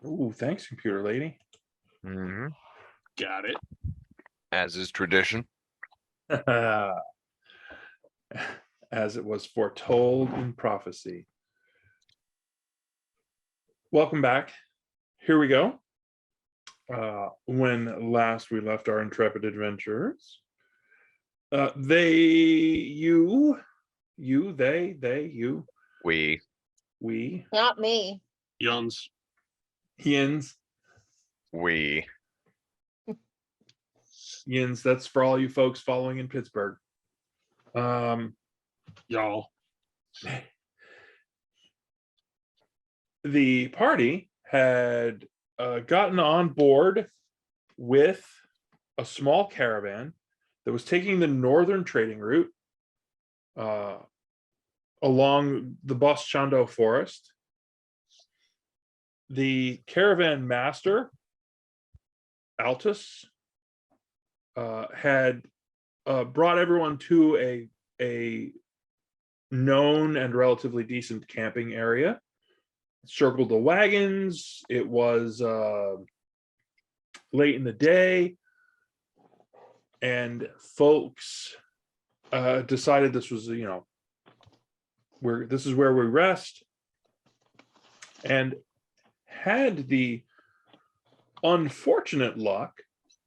Ooh, thanks, computer lady. Mm-hmm. Got it. As is tradition. As it was foretold in prophecy. Welcome back. Here we go. When last we left our intrepid adventurers, you, we, Not me. Yuns. yins, We. yins. That's for all you folks following in Pittsburgh. Y'all. The party had gotten on board with a small caravan that was taking the northern trading route along the Bos Chando forest. The caravan master, Altus, had brought everyone to a known and relatively decent camping area. Circled the wagons. It was late in the day, and folks decided this was, this is where we rest, and had the unfortunate luck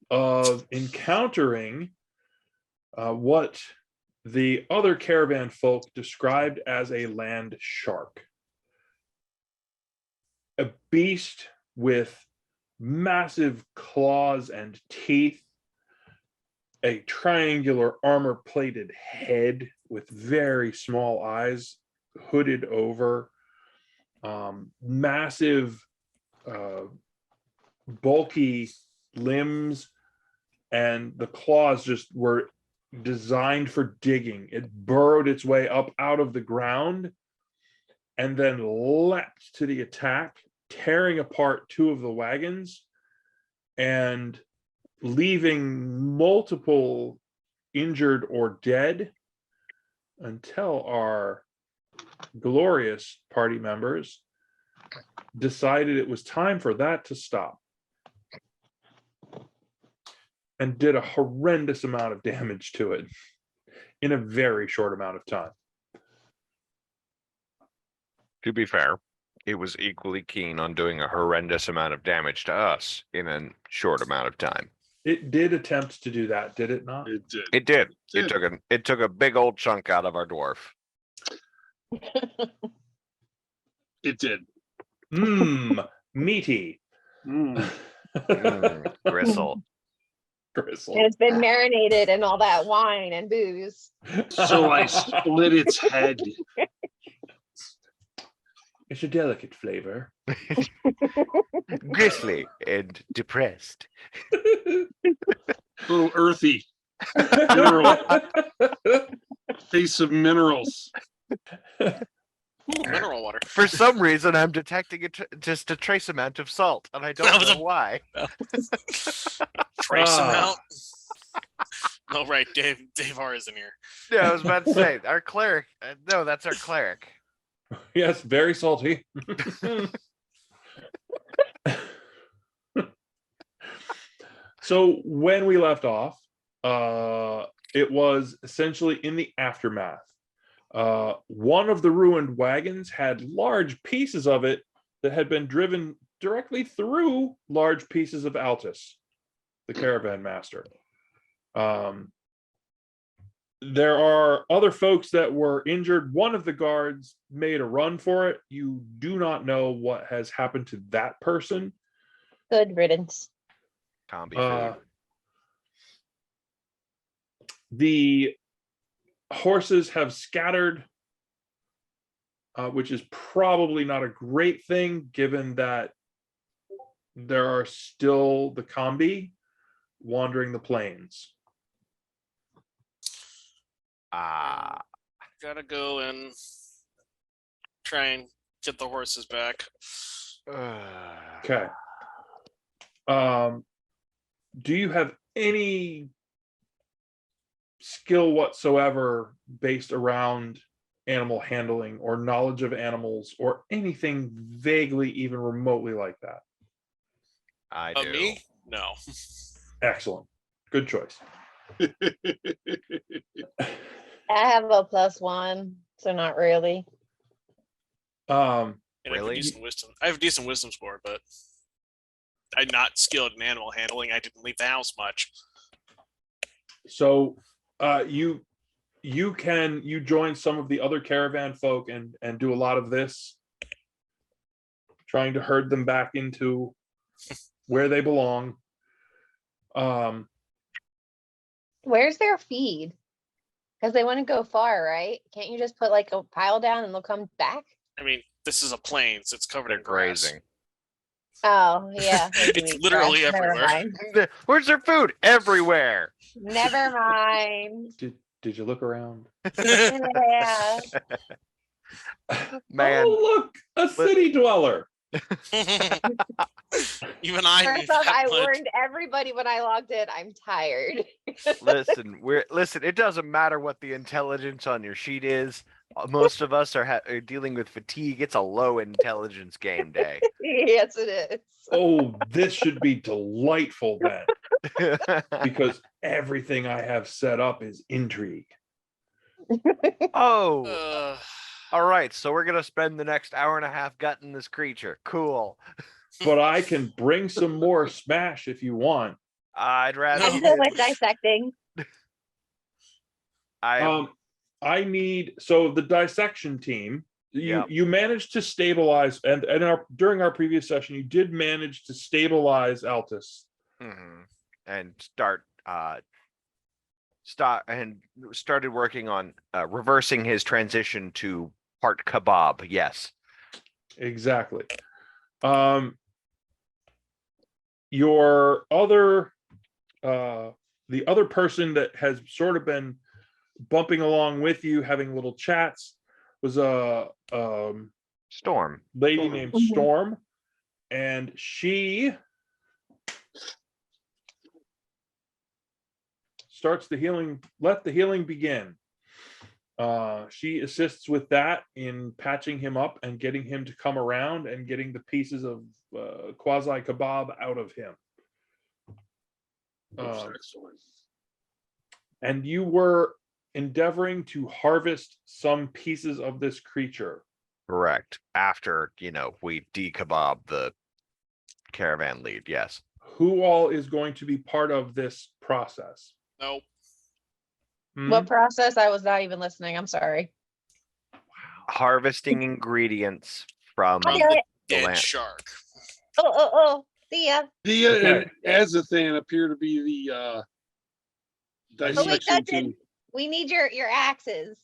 of encountering what the other caravan folk described as a land shark. A beast with massive claws and teeth, a triangular armor-plated head with very small eyes hooded over, massive, bulky limbs, and the claws just were designed for digging. It burrowed its way up out of the ground and then leapt to the attack, tearing apart two of the wagons and leaving multiple injured or dead, until our glorious party members decided it was time for that to stop, and did a horrendous amount of damage to it in a very short amount of time. To be fair, it was equally keen on doing a horrendous amount of damage to us in a short amount of time. It did attempt to do that, did it not? It did. It did. It It took a big old chunk out of our dwarf. It did. Meaty. Mm. Gristle. Gristle. And it's been marinated in all that wine and booze. So I split its head. It's a delicate flavor. Gristly and depressed. A little earthy. Mineral. Face of minerals. Mineral water. For some reason, I'm detecting just a trace amount of salt, and I don't know why. Trace amount. Oh, right. Dave R isn't here. Yeah, I was about to say, our cleric. No, that's our cleric. Yes, very salty. So when we left off, it was essentially in the aftermath. One of the ruined wagons had large pieces of it that had been driven directly through large pieces of Altus, the caravan master. There are other folks that were injured. One of the guards made a run for it. You do not know what has happened to that person. Good riddance. Combi food. The horses have scattered, which is probably not a great thing, given that there are still the combi wandering the plains. Gotta go and try and get the horses back. Okay. Do you have any skill whatsoever based around animal handling or knowledge of animals or anything vaguely even remotely like that? I do. Me? No. Excellent. Good choice. I have a +1, so not really. Um, And I have a Really? decent wisdom. I have a decent wisdom score, but I'm not skilled in animal handling. I didn't leave the house much. so you join some of the other caravan folk and do a lot of this, trying to herd them back into where they belong. Where's their feed? Because they wouldn't go far, right? Can't you just put like a pile down and they'll come back? I mean, this is a plains. It's covered They're in grass. grazing. Oh, yeah. they do It's eat literally grass. Never everywhere. mind. Where's their food? Everywhere. Never mind. Did you look around? Yeah. Man, Oh, look, a city dweller. Even I knew First off, that I much. warned everybody when I logged in. I'm tired. listen. It doesn't matter what the intelligence on your sheet is. Most of us are dealing with fatigue. It's a low intelligence game day. Yes, it is. Oh, this should be delightful then, because everything I have set up is intrigue. Oh, Uh, all right. So we're gonna spend the next hour and a half gutting this creature. Cool. But I can bring some more smash if you want. I'd rather. I'm good with dissecting. I need, so the dissection team, Yep. you managed to stabilize, and during our previous session, you did manage to stabilize Altus. And started working on reversing his transition to part kebab. Yes. Exactly. Your other the other person that has sort of been bumping along with you, having little chats, was a Storm. lady named Mhm. Storm, and she starts the healing. Let the healing begin. She assists with that in patching him up and getting him to come around and getting the pieces of quasi kebab out of him. Excellent. And you were endeavoring to harvest some pieces of this creature. Correct. After, we de-kebab the caravan lead. Yes. Who all is going to be part of this process? nope. What process? I was not even listening. I'm sorry. Harvesting ingredients from I'll do the it. the Dead land. shark. Oh. See ya. The Okay. and Azathan appear to be the Oh, wait, dissection Dustin. team, We need your axes.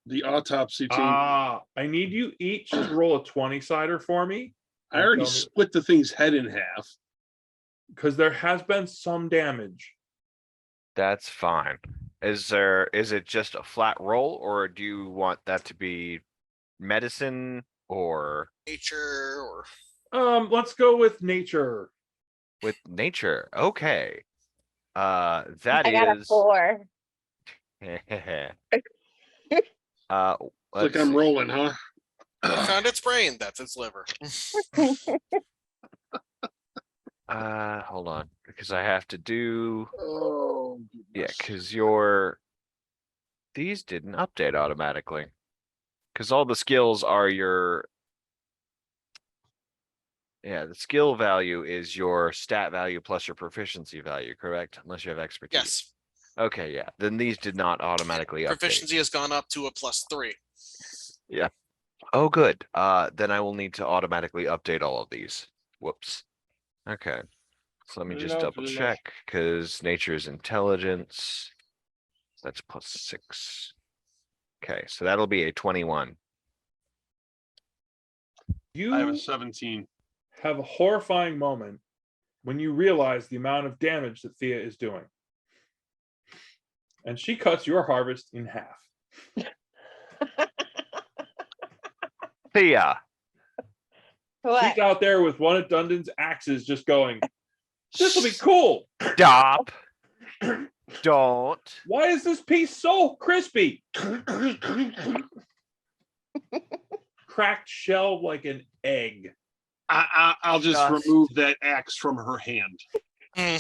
the autopsy team. I need you each to roll a 20-sider for me, I already tell me- split the thing's head in half. because there has been some damage. That's fine. Is it just a flat roll, or do you want that to be medicine or Nature or Let's go with nature. with nature? Okay. That I got a is 4. Like let's I'm see. rolling, huh? I found its brain. That's its liver. Hold on, because I have to do, Oh, yeah, goodness. because these didn't update automatically. Because all the skills are the skill value is your stat value plus your proficiency value, correct? Unless you have expertise. Yes. Okay, yeah. Then these did not automatically update. Proficiency has gone up to a +3. Oh, good. Then I will need to automatically update all of these. Whoops. Okay. So let me just double check, because nature is intelligence. That's +6. Okay, so that'll be a 21. You I have a 17. have a horrifying moment when you realize the amount of damage that Thea is doing. And she cuts your harvest in half. Thea, What? She's out there with one of Dundon's axes just going, this will be cool. stop. Don't. Why is this piece so crispy? Cracked shell like an egg. I'll just Just- remove that axe from her hand. I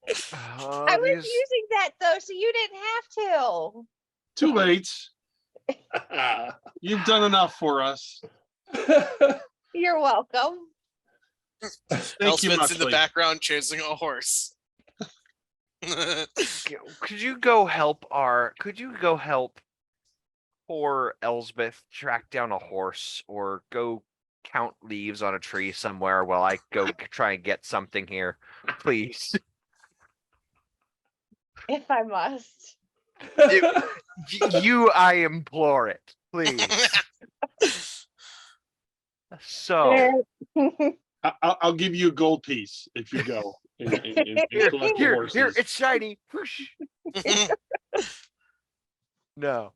was using that though, so you didn't have to. Too late. You've done enough for us. You're welcome. Thank you Elspeth's in the muchly. background chasing a horse. Could you go help poor Elsbeth track down a horse or go count leaves on a tree somewhere while I go try and get something here, please? If I must. I implore it, please. So I'll give you a gold piece if you go. And collect the here, horses. it's shiny. Whoosh. No.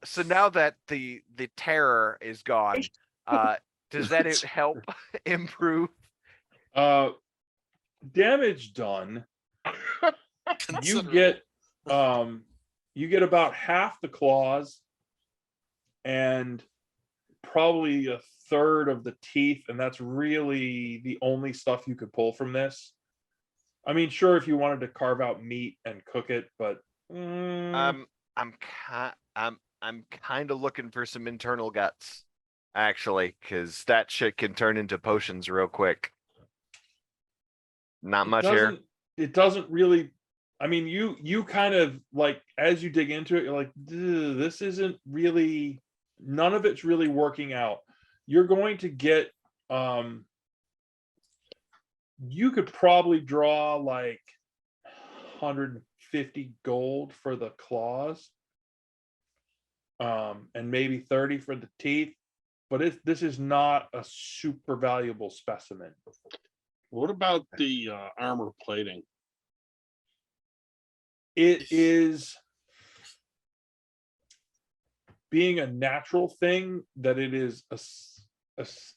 So now that the terror is gone, does that help improve? Damage done. You Considerable. get about half the claws and probably a third of the teeth, and that's really the only stuff you could pull from this. I mean, sure, if you wanted to carve out meat and cook it, but I'm kind of looking for some internal guts, actually, because that shit can turn into potions real quick. Not much here. It doesn't really. I mean, you kind of like as you dig into it, you're like, this isn't really. None of it's really working out. You're going to get. You could probably draw like 150 gold for the claws. And maybe 30 for the teeth, but this is not a super valuable specimen. What about the armor plating? It is being a natural thing that it is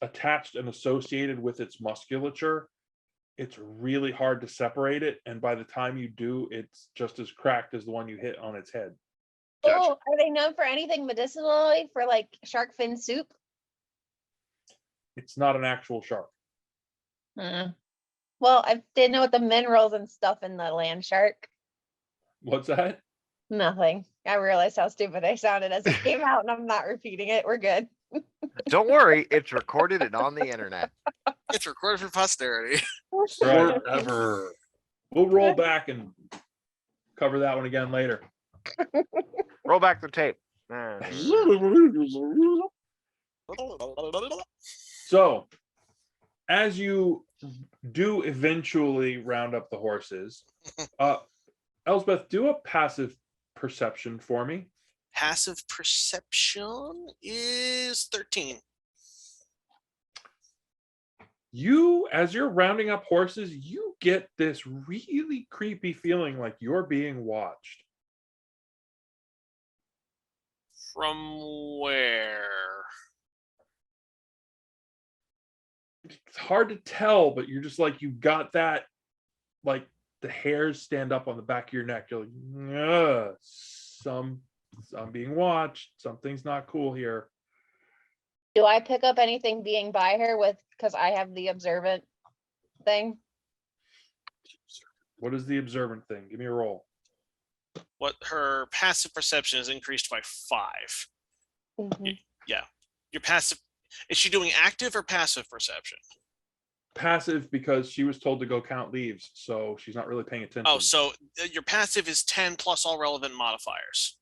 attached and associated with its musculature. It's really hard to separate it, and by the time you do, it's just as cracked as the one you hit on its head. Oh, are they known for anything medicinally for like shark fin soup? It's not an actual shark. Well, I didn't know what the minerals and stuff in the land shark. What's that? Nothing. I realized how stupid I sounded as it came out, and I'm not repeating it. We're good. Don't worry, it's recorded and on the internet. It's recorded for posterity. Right. Forever. We'll roll back and cover that one again later. Roll back the tape. So, as you do eventually round up the horses, Elsbeth, do a passive perception for me. Passive perception is 13. You, as you're rounding up horses, you get this really creepy feeling like you're being watched. From where? It's hard to tell, but you're just like, you got that, like the hairs stand up on the back of your neck. You're like, I'm being watched. Something's not cool here. Do I pick up anything being by her because I have the observant thing? What is the observant thing? Give me a roll. What her passive perception is increased by 5. Mhm. Yeah. Your passive, is she doing active or passive perception? Passive, because she was told to go count leaves, so she's not really paying attention. Oh, so your passive is 10 plus all relevant modifiers.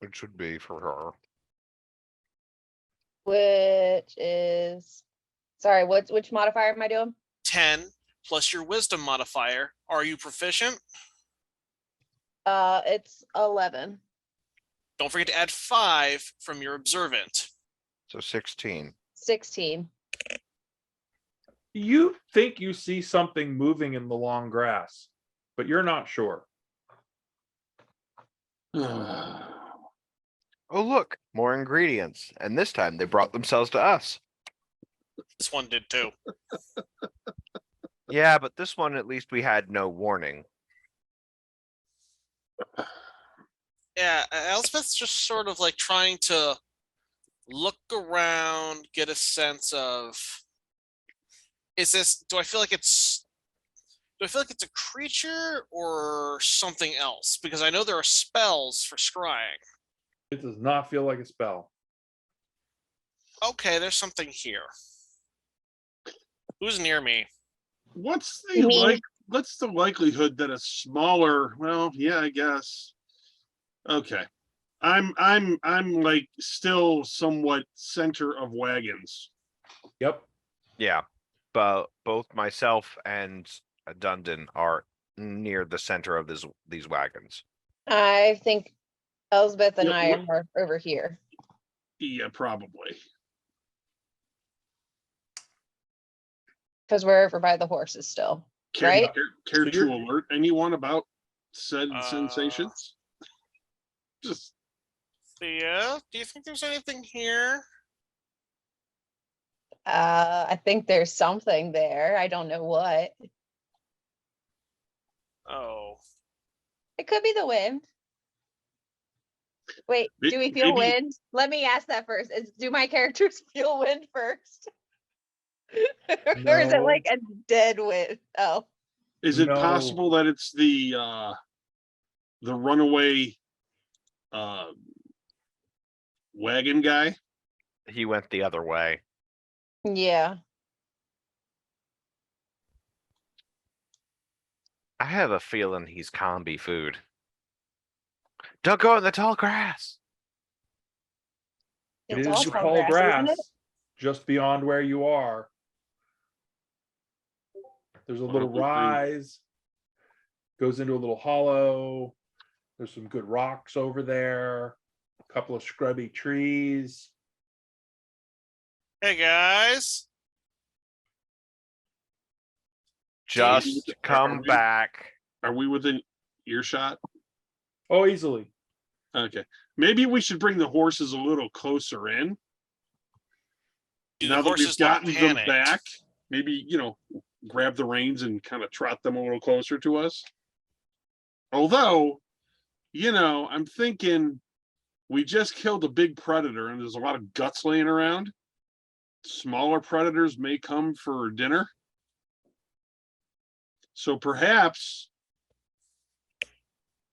It should be for her. Which is, sorry, which modifier am I doing? 10 plus your wisdom modifier. Are you proficient? It's 11. Don't forget to add 5 from your observant. So 16. 16. You think you see something moving in the long grass, but you're not sure. Oh, look, more ingredients. And this time they brought themselves to us. This one did too. Yeah, but this one, at least we had no warning. Yeah, Elspeth's just sort of like trying to look around, get a sense of is this? Do I feel like it's? Do I feel like it's a creature or something else? Because I know there are spells for scrying. It does not feel like a spell. Okay, there's something here. Who's near me? What's You the mean- what's the likelihood that a smaller, well, yeah, I guess. Okay. I'm like still somewhat center of wagons. Yep. Yeah, but both myself and Dundon are near the center of these wagons. I think Elspeth and Yep, I what- are over here. Yeah, probably. Because we're over by the horses still. Right? Care So to you're- alert anyone about said Uh, sensations? Just Thea, do you think there's anything here? I think there's something there. I don't know what. Oh, It could be the wind. Wait, May- do we feel maybe- wind? Let me ask that first. Do my characters feel wind first? Or is it No. like a dead wind? Oh, is it No. possible that it's the runaway wagon guy? He went the other way. yeah. I have a feeling he's combi food. Don't go in the tall grass. It It's is all the tall tall grass, isn't grass, it? just beyond where you are. There's a little Probably. rise, goes into a little hollow. There's some good rocks over there, a couple of scrubby trees. hey guys. Just Are come we- back. Are we within earshot? Oh, easily. Okay. Maybe we should bring the horses a little closer in. Do the Now that we've horses look gotten them panicked? back, maybe, grab the reins and kind of trot them a little closer to us. Although, I'm thinking we just killed a big predator and there's a lot of guts laying around. Smaller predators may come for dinner. So perhaps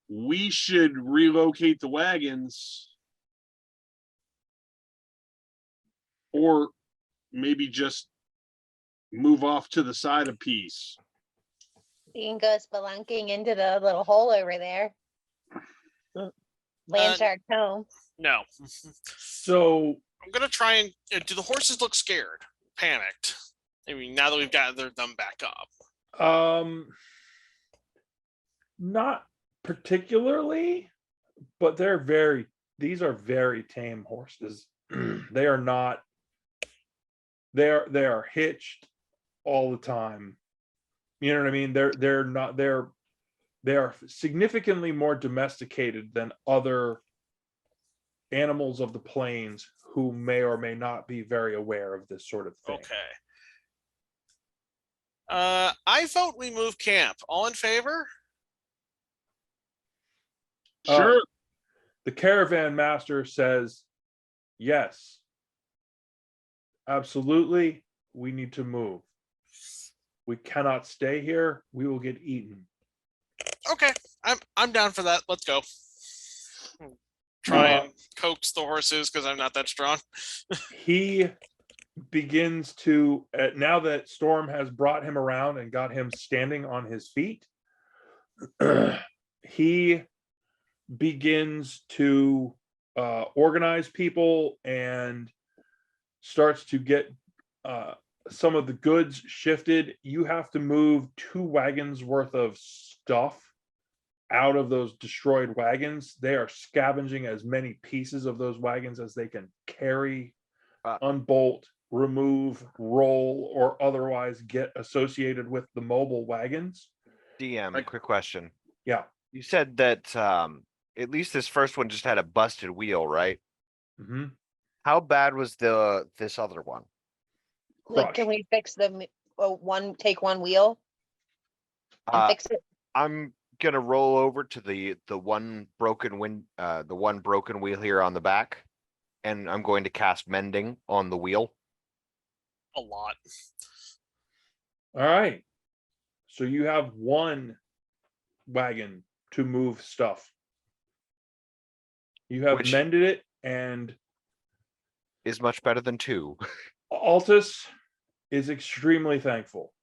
we should relocate the wagons, or maybe just move off to the side a piece. You can go spelunking into the little hole over there. Land shark home. No. So I'm gonna try and do the horses look scared, panicked? I mean, now that we've gathered them back up. not particularly, but these are very tame horses. They are not, they are hitched all the time. You know what I mean? They are significantly more domesticated than other animals of the plains who may or may not be very aware of this sort of thing. Okay. I vote we move camp. All in favor? Sure. The caravan master says, yes, absolutely, we need to move. We cannot stay here. We will get eaten. Okay, I'm down for that. Let's go. Try Uh, and coax the horses because I'm not that strong. He begins to, now that Storm has brought him around and got him standing on his feet, he begins to organize people and starts to get some of the goods shifted. You have to move 2 wagons worth of stuff out of those destroyed wagons. They are scavenging as many pieces of those wagons as they can carry, unbolt, remove, roll, or otherwise get associated with the mobile wagons. DM, quick question. Yeah. You said that at least this first one just had a busted wheel, right? Mm-hmm. How bad was this other one? Like, can we fix the take one wheel and Uh, fix it? I'm gonna roll over to the one broken wheel here on the back, and I'm going to cast mending on the wheel. A lot. All right. So you have one wagon to move stuff. You have Which- mended it, and Is much better than 2. Altus is extremely thankful.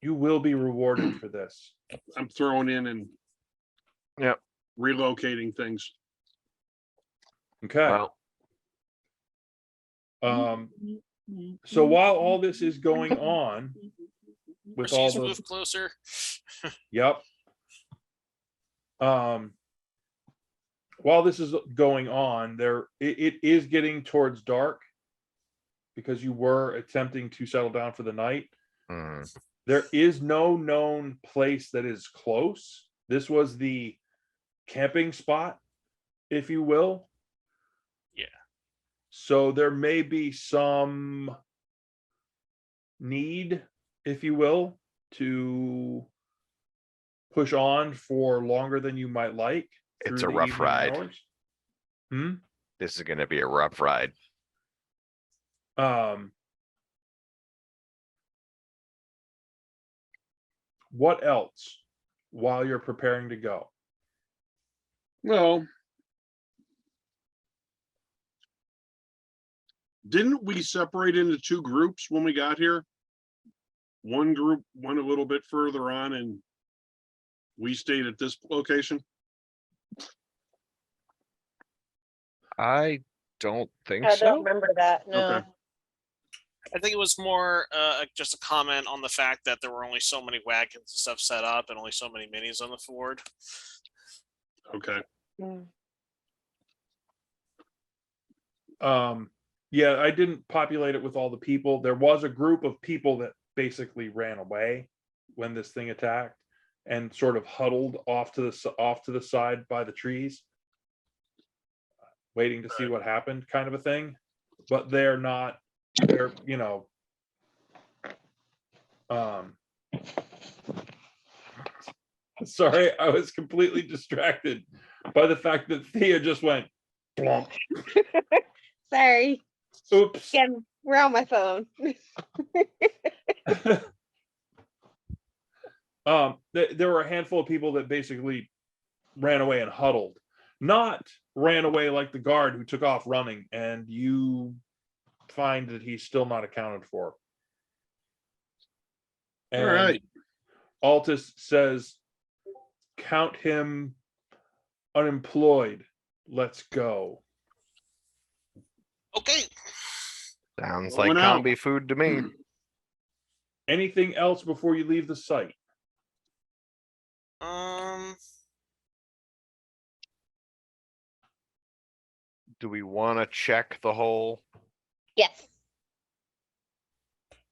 You will be rewarded for this. I'm throwing in and Yep. relocating things. Okay. Well, So while all this is going on, with all Proceeds the move closer. Yep. While this is going on, it is getting towards dark because you were attempting to settle down for the night. There is no known place that is close. This was the camping spot, if you will. Yeah. So there may be some need, if you will, to push on for longer than you might like. It's through a the rough evening ride. hours. This is going to be a rough ride. What else while you're preparing to go? Well, didn't we separate into 2 groups when we got here? One group went a little bit further on and we stayed at this location. I don't think I don't so. remember that. No. Okay. I think it was more just a comment on the fact that there were only so many wagons and stuff set up and only so many minis on the Ford. Okay. Yeah, I didn't populate it with all the people. There was a group of people that basically ran away when this thing attacked and sort of huddled off to the side by the trees, waiting to see what happened, kind of a thing. But they're sorry, I was completely distracted by the fact that Thea just went plump. Sorry. Oops. Again, we're on my phone. There were a handful of people that basically ran away and huddled, not ran away like the guard who took off running, and you find that he's still not accounted for. And All right. Altus says, count him unemployed. Let's go. Okay. Sounds like Going out. combi food to me. Anything else before you leave the site? Do we want to check the whole? Yes.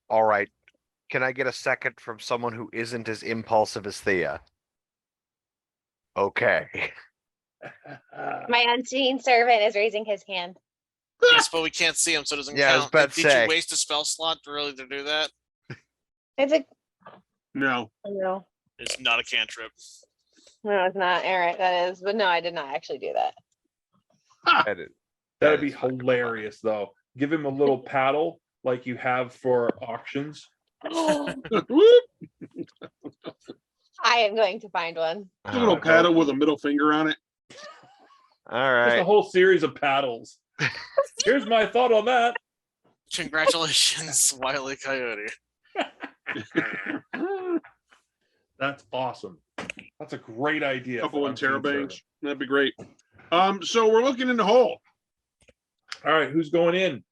All right. Can I get a second from someone who isn't as impulsive as Thea? Okay. My unseen servant is raising his hand. Yes, but we can't see him, so it doesn't Yeah, I was count. about to Did say. you waste a spell slot to really to do that? It's a No. no. It's not a cantrip. No, it's not. All right, that is. But no, I did not actually do that. That'd be is not gonna fly. hilarious, though. Give him a little paddle like you have for auctions. Whoop. I am going to find one. A little paddle with a middle finger on it. All Just a right. whole series of paddles. Here's my thought on that. Congratulations, Wile E. Coyote. That's awesome. That's a great idea. Couple for of unseen terrabangs. servant. That'd be great. So we're looking in the hole. All right, who's going in?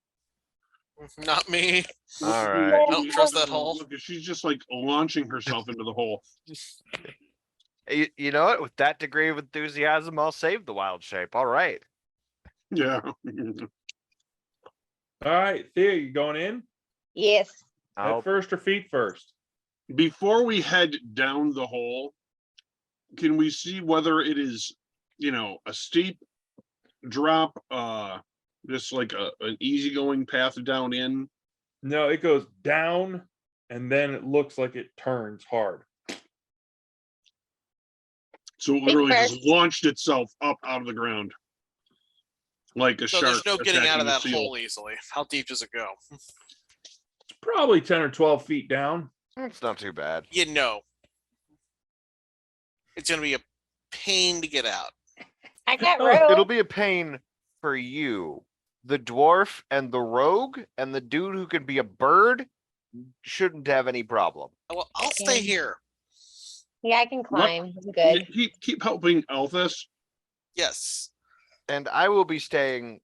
Not me. All right. Don't trust that hole. Look, she's just like launching herself into the hole. You know what? With that degree of enthusiasm, I'll save the wild shape. All right. Yeah. All right, Thea, you going in? Yes. I'll Head first or feet first? Before we head down the hole, can we see whether it is, a steep drop, just like an easygoing path down in? No, it goes down, and then it looks like it turns hard. So it literally just first. launched itself up out of the ground. Like a So shark. there's no getting out of attacking a that seal. hole easily. How deep does it go? probably 10 or 12 feet down. It's not too bad. You know, it's gonna be a pain to get out. I got It'll rope. be a pain for you. The dwarf and the rogue and the dude who can be a bird shouldn't have any problem. Well, I'll stay Okay. here. Yeah, I can climb. I'm good. Keep helping Althus. Yes. And I will be staying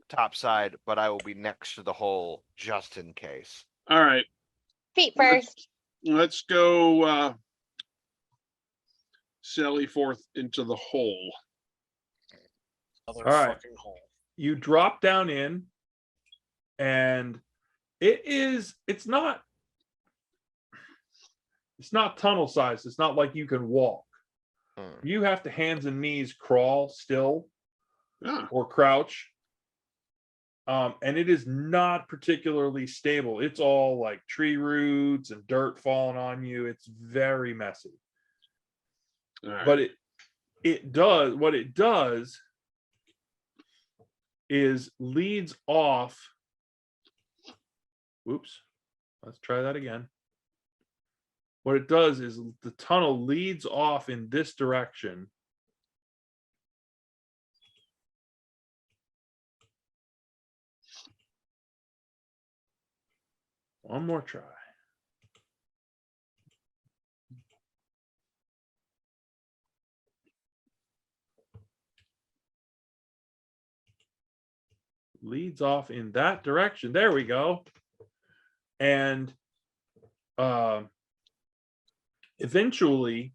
topside, but I will be next to the hole just in case. All right, Feet first. let's go sally forth into the hole. Another All right. fucking hole. You drop down in, and it's not tunnel size. It's not like you can walk. You have to hands and knees crawl still Ah, or crouch. And it is not particularly stable. It's all like tree roots and dirt falling on you. It's very messy. all right. But what it does is leads off. Whoops. Let's try that again. What it does is the tunnel leads off in this direction. One more try. Leads off in that direction. There we go. And eventually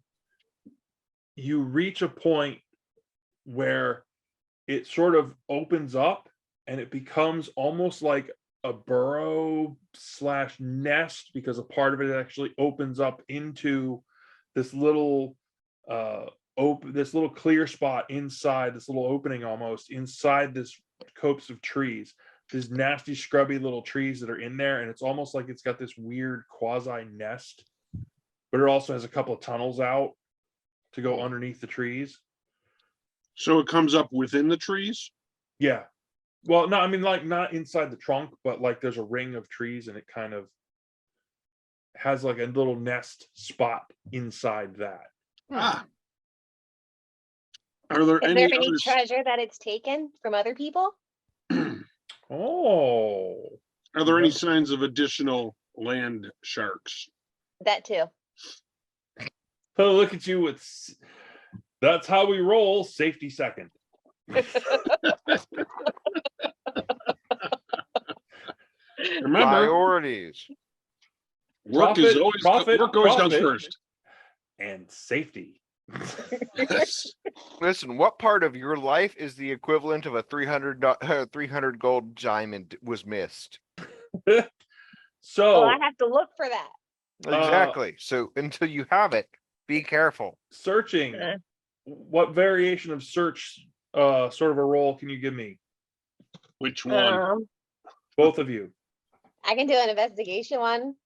you reach a point where it sort of opens up and it becomes almost like a burrow / nest, because a part of it actually opens up into this little this little clear spot inside this little opening, almost inside this copse of trees, these nasty scrubby little trees that are in there, and it's almost like it's got this weird quasi nest, but it also has a couple of tunnels out to go underneath the trees. So it comes up within the trees? Yeah. Well, no, I mean, like, not inside the trunk, but like there's a ring of trees and it kind of has like a little nest spot inside that. Ah. Are there Is any there any others? treasure that it's taken from other people? Oh. Are there any signs of additional land sharks? That too. Oh, look at you. That's how we roll. Safety second. Remember, Priorities. work always comes first. And safety. Yes. Listen, what part of your life is the equivalent of a 300 gold diamond was missed? So Well, I have to look for that. Exactly. So until you have it, be careful. searching. What variation of search sort of a roll can you give me? Which one? Both of you. I can do an investigation one.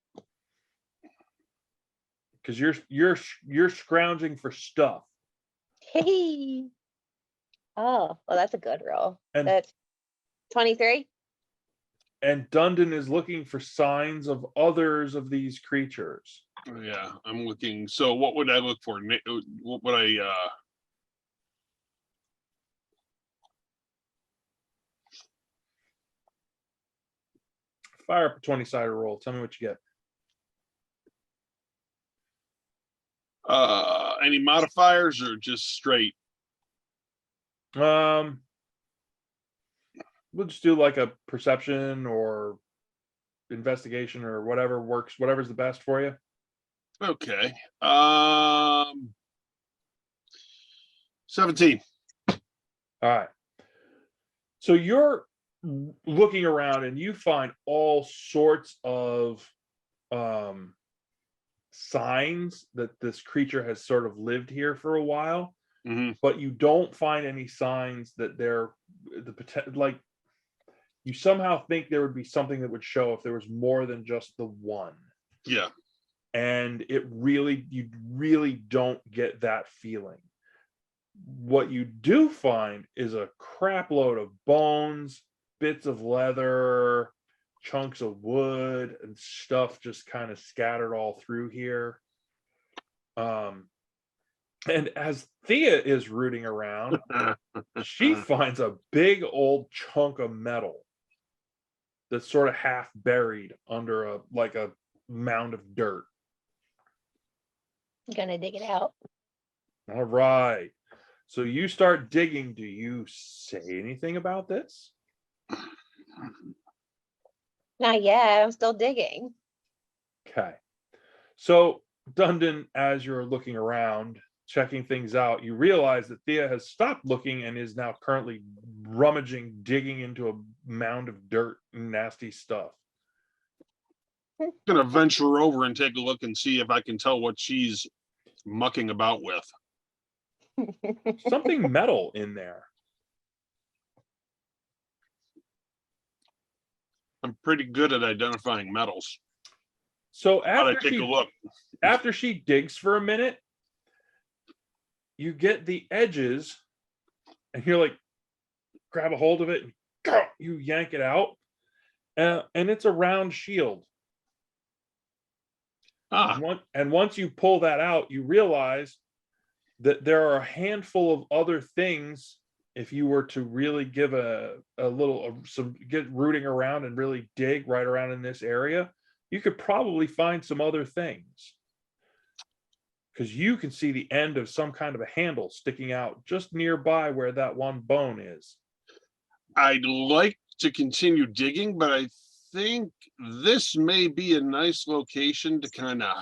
Because you're scrounging for stuff. Hey. Oh, well, that's a good roll. And That's 23. and Dundon is looking for signs of others of these creatures. Yeah, I'm looking. So what would I look for? What would I Fire up a 20-sided roll. Tell me what you any modifiers or just straight? get. We'll just do like a perception or investigation or whatever works, whatever's the best for you. Okay. 17. All right. So you're looking around and you find all sorts of signs that this creature has sort of lived here for a while, but you don't find any signs that they're like, you somehow think there would be something that would show if there was more than just the one. Yeah. And you really don't get that feeling. What you do find is a crap load of bones, bits of leather, chunks of wood and stuff just kind of scattered all through here. And as Thea is rooting around, she finds a big old chunk of metal that's sort of half buried under a mound of dirt. I'm gonna dig it out. All right. So you start digging. Do you say anything about this? Not yet. I'm still digging. Okay. So Dundon, as you're looking around, checking things out, you realize that Thea has stopped looking and is now currently rummaging, digging into a mound of dirt and nasty stuff. I'm gonna venture over and take a look and see if I can tell what she's mucking about with. Something metal in there. I'm pretty good at identifying metals. So How after I take a look? after she digs for a minute, you get the edges and you're like, grab a hold of it and you yank it out. And it's a round shield. Ah, And once you pull that out, you realize that there are a handful of other things. If you were to really give get rooting around and really dig right around in this area, you could probably find some other things. Because you can see the end of some kind of a handle sticking out just nearby where that one bone is. I'd like to continue digging, but I think this may be a nice location to kind of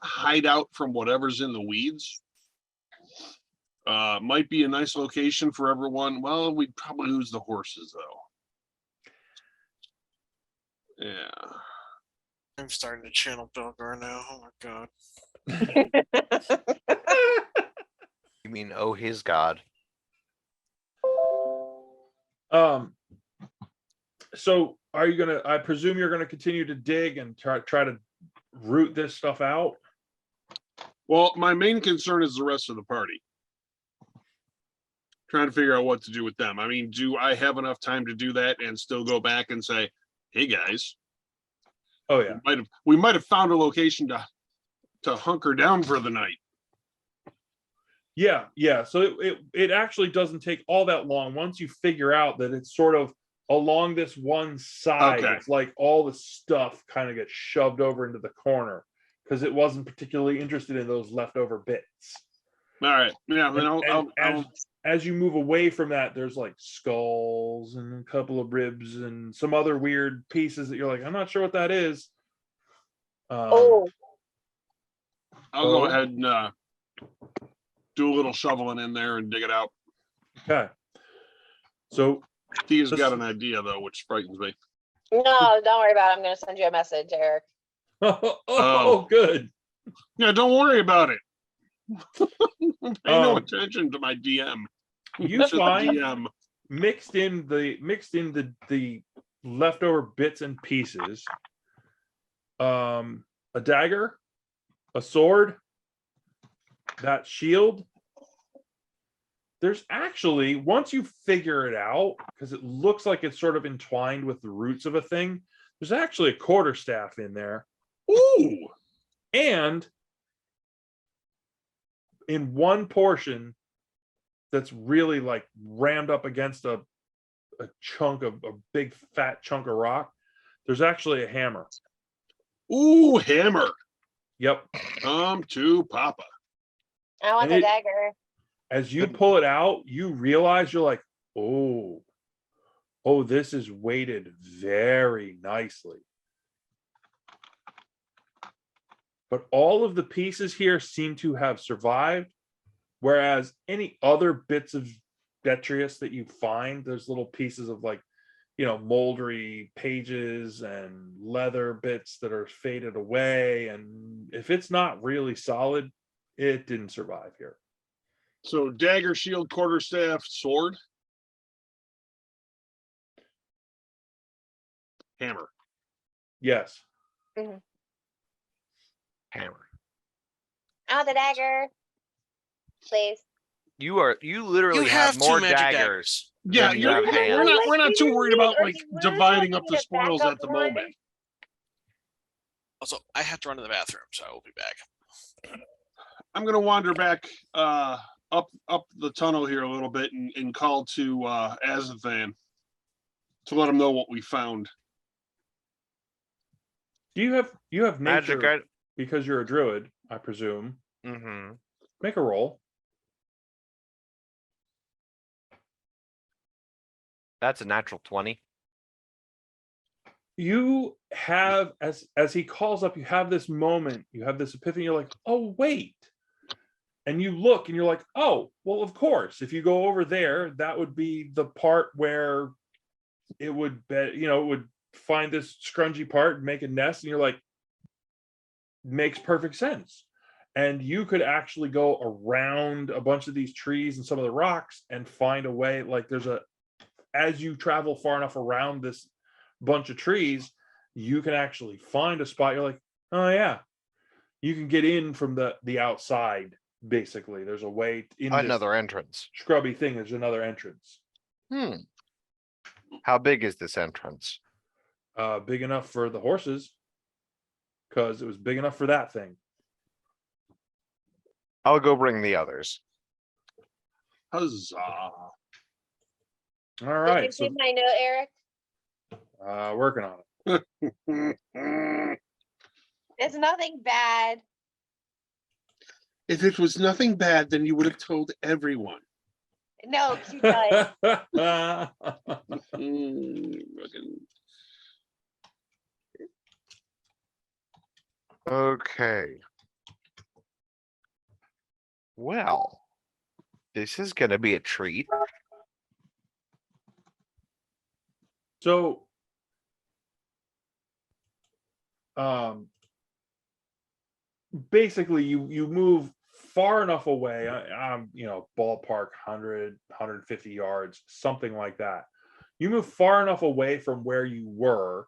hide out from whatever's in the weeds. Might be a nice location for everyone. Well, we'd probably lose the horses though. Yeah. I'm starting to channel Belgar now. Oh my god. You mean, oh, his god. So are you gonna? I presume you're gonna continue to dig and try to root this stuff out. Well, my main concern is the rest of the party. Trying to figure out what to do with them. I mean, do I have enough time to do that and still go back and say, "Hey guys, Oh yeah. we might have found a location to hunker down for the night." Yeah. So it actually doesn't take all that long once you figure out that it's sort of along this one side. Okay. It's like all the stuff kind of gets shoved over into the corner because it wasn't particularly interested in those leftover bits. All right. Yeah. Then As you move away from that, there's like skulls and a couple of ribs and some other weird pieces that you're like, I'm not sure what that is. Oh, I'll go ahead and do a little shoveling in there and dig it out. Okay. So Thea's got an idea though, which frightens me. no, don't worry about it. I'm going to send you a message, Eric. good. Yeah, don't worry about it. Pay no Um, attention to my DM. You Just the find DM. mixed in the leftover bits and pieces, a dagger, a sword, that shield. There's actually, once you figure it out, because it looks like it's sort of entwined with the roots of a thing, there's actually a quarterstaff in there. Ooh. And in one portion that's really like rammed up against a chunk of a big fat chunk of rock, there's actually a hammer. Ooh, hammer. Yep. Come to Papa. I want And the dagger. As you pull it out, you realize you're like, oh, this is weighted very nicely. But all of the pieces here seem to have survived, whereas any other bits of detritus that you find, there's little pieces of like, moldy pages and leather bits that are faded away. And if it's not really solid, it didn't survive here. So dagger, shield, quarterstaff, sword, hammer. Yes. Hammer. I want the dagger. Please. You literally You have have more two magic daggers. Yeah, than you you're, have we're hands. not we're not too worried about like We're dividing up looking the at spoils backup at the one. moment. Also, I have to run to the bathroom, so I will be back. I'm gonna wander back up the tunnel here a little bit and call to Azathan to let him know what we found. Do you have nature Magic. because you're a druid, I presume. Mm-hmm. Make a roll. That's a natural 20. You have, as he calls up, you have this moment, you have this epiphany, you're like, oh wait. And you look and you're like, oh, well, of course, if you go over there, that would be the part where it would be, it would find this scrungy part and make a nest, and you're like, makes perfect sense. And you could actually go around a bunch of these trees and some of the rocks and find a way, like as you travel far enough around this bunch of trees, you can actually find a spot. You're like, oh yeah, you can get in from the outside. Basically, there's a way in Another entrance. scrubby thing. There's another entrance. How big is this entrance? Big enough for the horses, because it was big enough for that thing. I'll go bring the others. Huzzah! All Did right, you so see my note, Eric? working on it. It's nothing bad. If it was nothing bad, then you would have told everyone. No, you does. Fucking- Okay. Well, this is gonna be a treat. So, basically, you move far enough away. Ballpark 150 yards, something like that. You move far enough away from where you were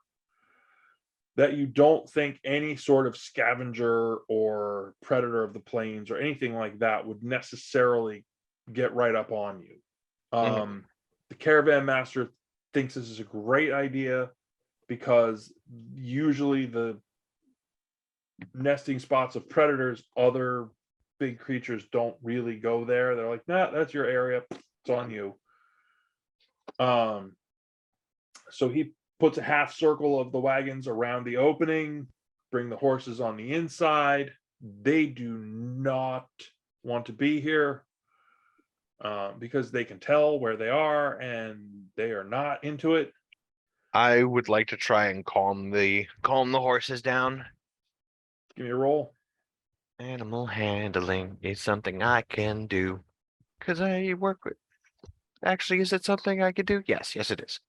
that you don't think any sort of scavenger or predator of the plains or anything like that would necessarily get right up on you. The caravan master thinks this is a great idea because usually the nesting spots of predators, other big creatures don't really go there. They're like, nah, that's your area, it's on you. So he puts a half circle of the wagons around the opening, bring the horses on the inside. They do not want to be here because they can tell where they are and they are not into it. I would like to try and calm the horses down. Give me a roll. Animal handling is something I can do because I work with. Actually, is it something I could do? Yes, it is.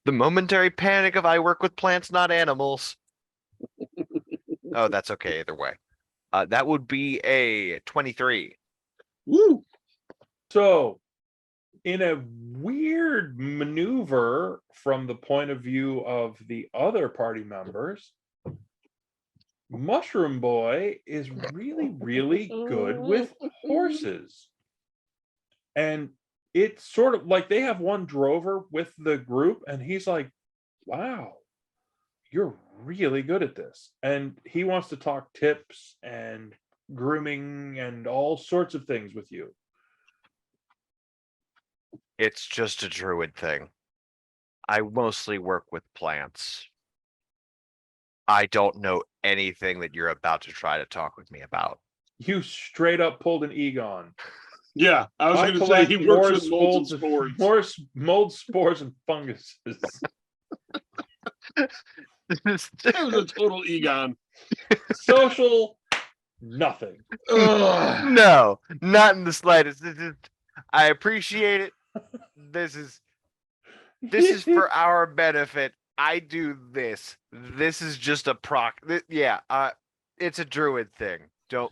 The momentary panic of I work with plants, not animals. Oh, that's okay either way. That would be a 23. Woo! So, in a weird maneuver from the point of view of the other party members, Mushroom Boy is really, really good with horses. And it's sort of like they have one drover with the group, and he's like, wow, you're really good at this. And he wants to talk tips and grooming and all sorts of things with you. It's just a druid thing. I mostly work with plants. I don't know anything that you're about to try to talk with me about. You straight up pulled an Egon. Yeah, I was going to say he works with molds and spores. More mold, spores, and funguses. That was a total Egon. Social, nothing. Ugh. No, not in the slightest. I appreciate it. This is for our benefit. I do this. This is just a proc. It's a druid thing. Don't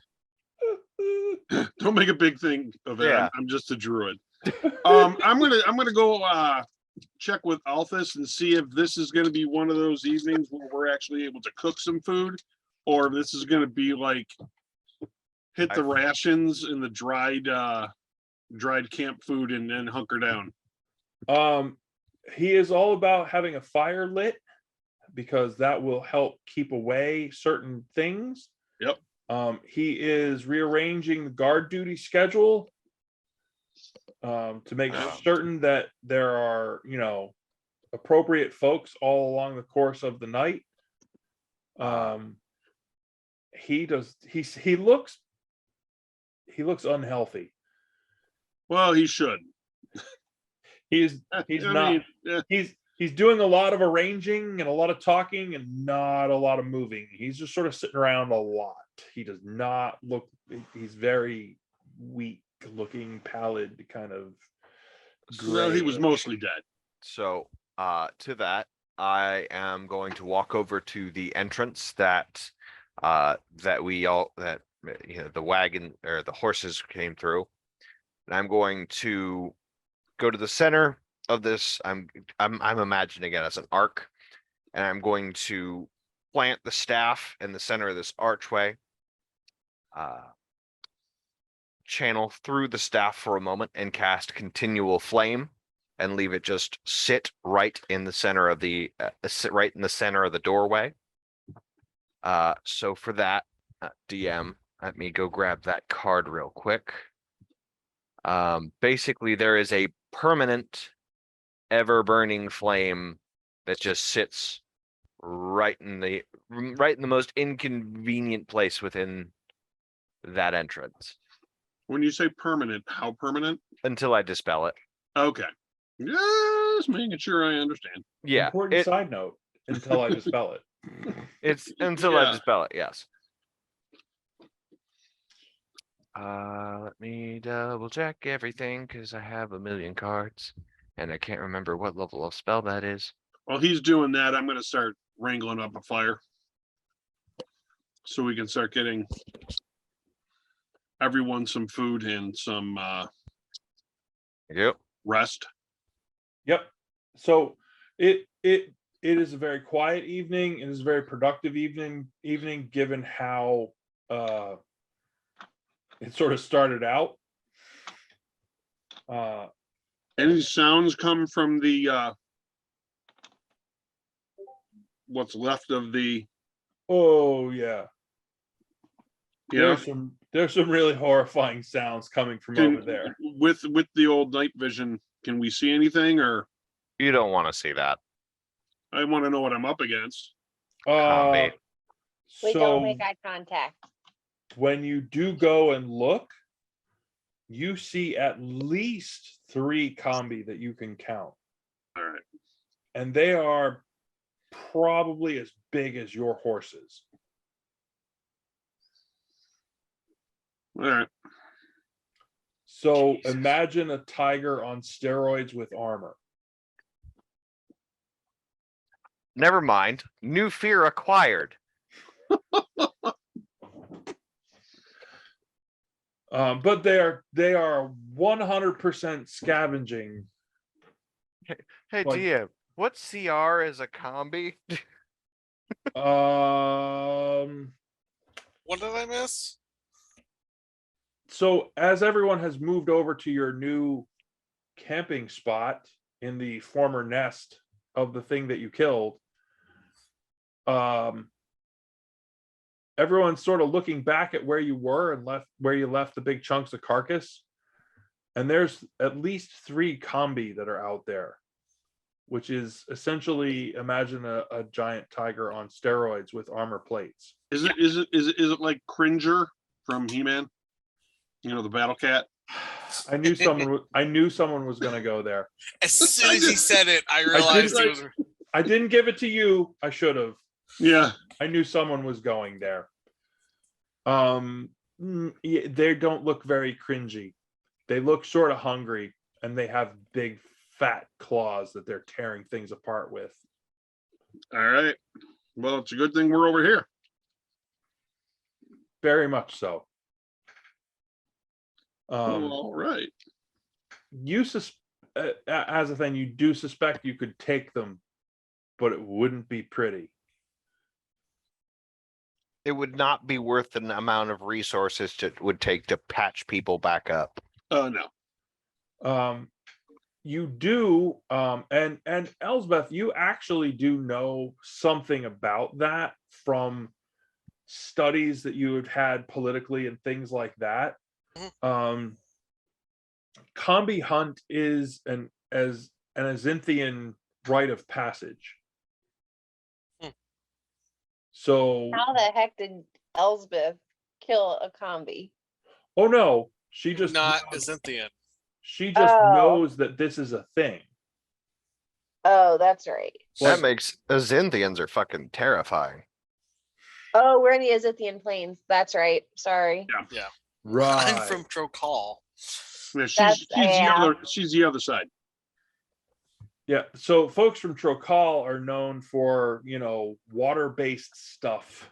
Make a big thing of it. Yeah. I'm just a druid. I'm gonna go check with Althus and see if this is gonna be one of those evenings where we're actually able to cook some food, or if this is gonna be like hit the rations and the dried camp food and then hunker down? He is all about having a fire lit because that will help keep away certain things. Yep. He is rearranging the guard duty schedule to make certain that there are, appropriate folks all along the course of the night. He looks unhealthy. Well, he should. He's not. Yeah. He's doing a lot of arranging and a lot of talking and not a lot of moving. He's just sort of sitting around a lot. He does not look. He's very weak looking, pallid, kind of. Well, he was mostly dead. So, to that, I am going to walk over to the entrance that the wagon or the horses came through, and I'm going to go to the center of this. I'm imagining it as an arc, and I'm going to plant the staff in the center of this archway. Channel through the staff for a moment and cast continual flame, and leave it just sit right in the center of the doorway. So for that, DM, let me go grab that card real quick. Basically, there is a permanent, ever-burning flame that just sits right in the most inconvenient place within that entrance. When you say permanent, how permanent? Until I dispel it. Okay. Just making sure I understand. Yeah. Important side note. Until I dispel it. It's until I Yeah. dispel it. Yes. Let me double check everything because I have a million cards and I can't remember what level of spell that is. While he's doing that, I'm going to start wrangling up a fire so we can start getting everyone some food and some Yep. rest. Yep. So it is a very quiet evening. It is a very productive evening given how it sort of started out. Any sounds come from the what's left of the Oh yeah. yeah There's some really horrifying sounds coming from over there. with the old night vision? Can we see anything, or You don't want to see that. I want to know what I'm up against? Combi. We So don't make eye contact. when you do go and look, you see at least 3 combi that you can count. All right. And they are probably as big as your horses. All right. So Jesus. imagine a tiger on steroids with armor. Never mind. New fear acquired. But they are 100% scavenging. Hey, Like- DM, what CR is a combi? What did I miss? So as everyone has moved over to your new camping spot in the former nest of the thing that you killed, everyone's sort of looking back at where you were and where you left the big chunks of carcass, and there's at least 3 combi that are out there, which is essentially, imagine a giant tiger on steroids with armor plates. Is it like Cringer from He-Man? You know, the battle cat. I knew someone was going to go there. As soon as he said it, I realized he was. I didn't give it to you. I should have. Yeah. I knew someone was going there. They don't look very cringy. They look sort of hungry, and they have big fat claws that they're tearing things apart with. All right. Well, it's a good thing we're over here. Very much so. All right. You as a thing, you do suspect you could take them, but it wouldn't be pretty. it would not be worth the amount of resources it would take to patch people back up. No. You do, and Elsbeth, you actually do know something about that from studies that you have had politically and things like that. Combi hunt is an Azinthian rite of passage. So How the heck did Elsbeth kill a combi? oh no, she just Not Azinthian. she just Oh. knows that this is a thing. Oh, that's right. That makes Azinthians are fucking terrifying. Oh, we're in the Azithian plains. That's right. Sorry. Yeah. Right. I'm from Trokal. Yeah, That's- she's the other side. Yeah, so folks from Trokal are known for, water-based stuff,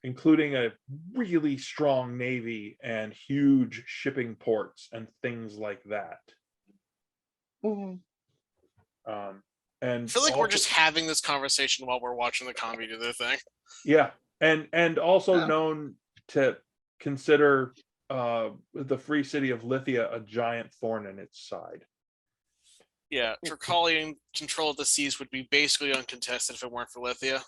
including a really strong navy and huge shipping ports and things like that. Mhm. And I feel like we're also- just having this conversation while we're watching the comedy do their thing. yeah, and also Yeah. known to consider the free city of Lithia a giant thorn in its side. Yeah, Trokalian control of the seas would be basically uncontested if it weren't for Lithia.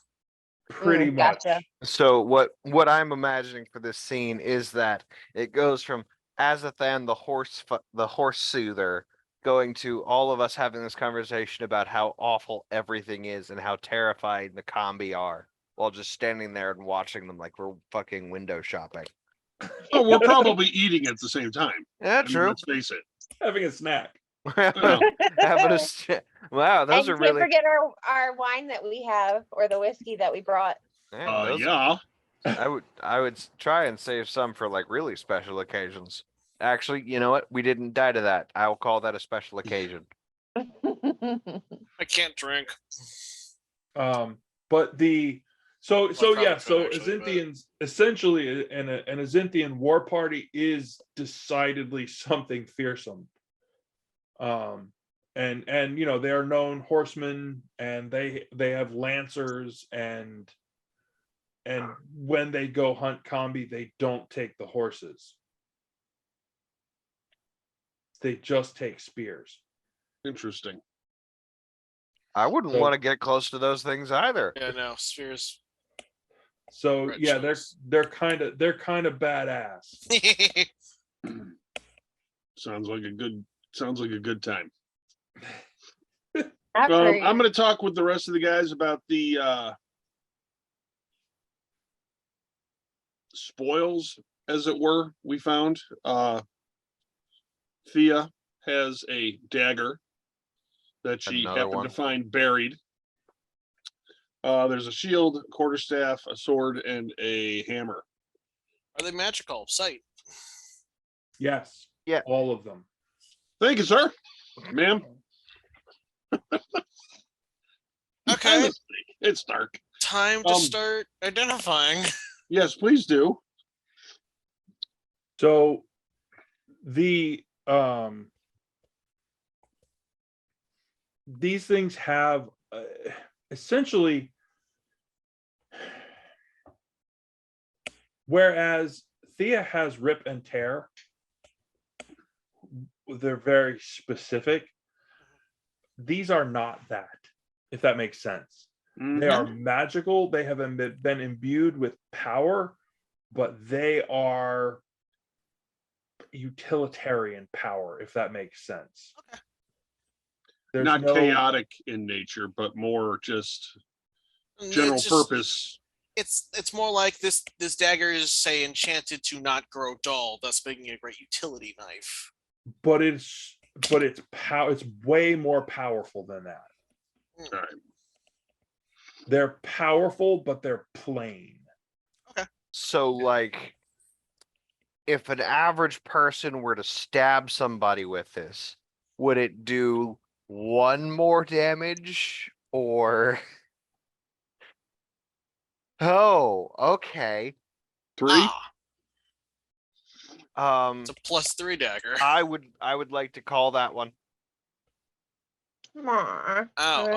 Pretty much. Gotcha. So what I'm imagining for this scene is that it goes from Azathan the horse soother going to all of us having this conversation about how awful everything is and how terrified the combi are, while just standing there and watching them like we're fucking window shopping. Oh, we're probably eating at the same time. Yeah, I mean, true. let's face it. Having a snack. Yeah. Wow, those And are can't really. forget our wine that we have, or the whiskey that we brought. Yeah, those- Yeah. I would try and save some for like really special occasions. Actually, you know what? We didn't die to that. I'll call that a special occasion. I can't drink. But the so probably yeah, could so actually, but- Azinthians essentially an Azinthian war party is decidedly something fearsome. And they are known horsemen, and they have lancers, and when they go hunt combi, they don't take the horses. They just take spears. Interesting. I wouldn't So- want to get close to those things either. Yeah, no, spheres. So Red yeah, choice. they're kind of badass. Sounds like a good time. After I'm going to talk with the rest of the guys about the spoils, as it were, we found. Thea has a dagger that she Another happened one. to find buried. There's a shield, a quarterstaff, a sword, and a hammer. Are they magical? Sight. Yes. Yeah. All of them. Thank you, sir. Ma'am. Okay, It's dark. time to start identifying. Yes, please do. So these things have essentially, whereas Thea has rip and tear, they're very specific. These are not that, if that makes sense. They are magical. They have been imbued with power, but they are utilitarian power, if that makes sense. Okay. There's Not no- chaotic in nature, but more just general It's just- purpose. It's more like this dagger is, say, enchanted to not grow dull, thus making it a great utility knife. but it's it's way more powerful than that. All right. They're powerful, but they're plain. So, like, if an average person were to stab somebody with this, would it do one more damage or? Oh, okay. 3. It's a +3 dagger. I would like to call that one. Oh,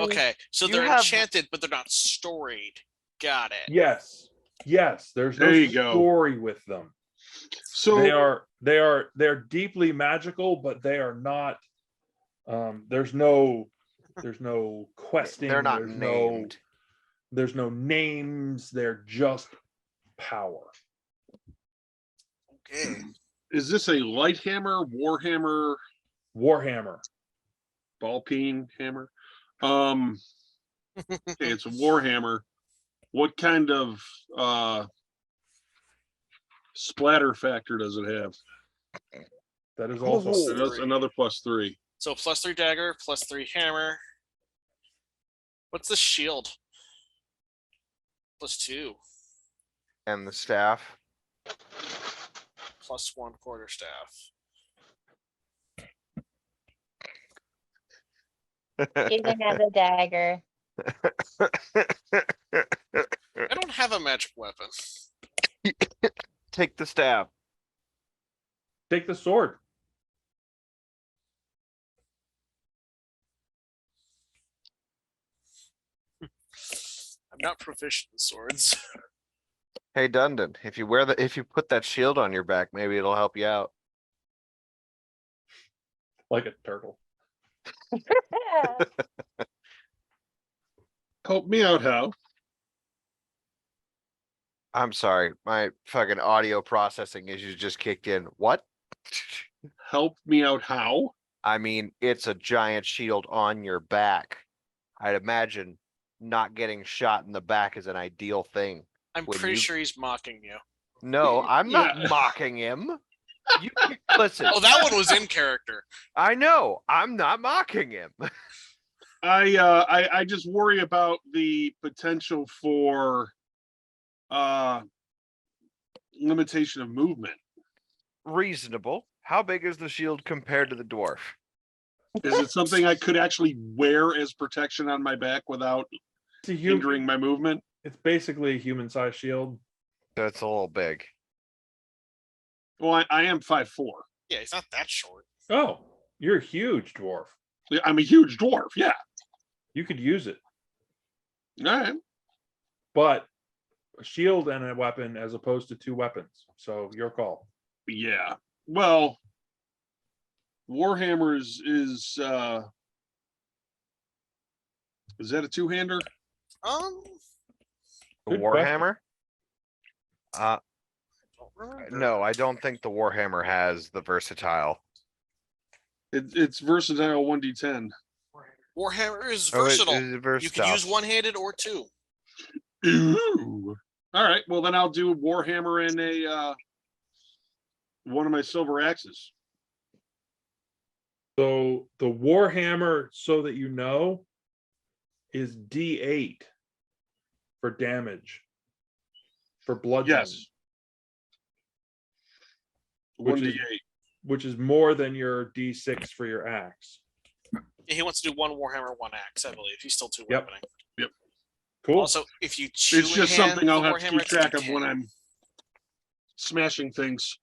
okay. So you they're have- enchanted, but they're not storied. Got it. Yes. Yes, there's no There you go. story with them. So They're deeply magical, but they are not. There's no questing. They're not there's named. there's no names. They're just power. Okay. is this a light hammer, warhammer, Warhammer. ball peen hammer? Okay, it's a warhammer. What kind of splatter factor does it have? That is also Ooh. So that's another +3. So +3 dagger, +3 hammer. What's the shield? +2, And the staff. +1 quarterstaff. You can have the dagger. I don't have a magic weapon. Take the staff. take the sword. I'm not proficient in swords. Hey Dundon, if you put that shield on your back, maybe it'll help you out. Like a turtle. Help me out, how? I'm sorry, my fucking audio processing issues just kicked in. What? Help me out, how? I mean, it's a giant shield on your back. I'd imagine not getting shot in the back is an ideal thing. I'm When pretty you- sure he's mocking you. No, I'm not Yeah. mocking him. You listen. Oh, that one was in character. I know. I'm not mocking him. I just worry about the potential for limitation of movement. Reasonable. How big is the shield compared to the dwarf? Is it something I could actually wear as protection on my back without It's a hindering my movement? It's basically a human-sized shield. That's a little big. Well, I am 5'4". Yeah, he's not that short. Oh, you're a huge dwarf. I'm a huge dwarf. Yeah. You could use it, All right. but a shield and a weapon as opposed to two weapons. So your call. Yeah. Well, Warhammer is that a two-hander? The Good Warhammer? I don't remember. No, I don't think the Warhammer has the versatile. It's versatile 1d10. Warhammer is Oh, versatile. is You versatile. can use one-handed or two. Ooh. All right. Well, then I'll do Warhammer and a one of my silver axes. So the Warhammer, so that you know, is D8 for damage. For bludgeoning. Yes. Which 1d8. is- Which is more than your D6 for your axe. Yeah, he wants to do one Warhammer, one axe, I believe. He's still two Yep. weaponing. Cool. Also, if you chew It's just hand something I'll the have to Warhammer, keep it's a track of D10. when I'm smashing things.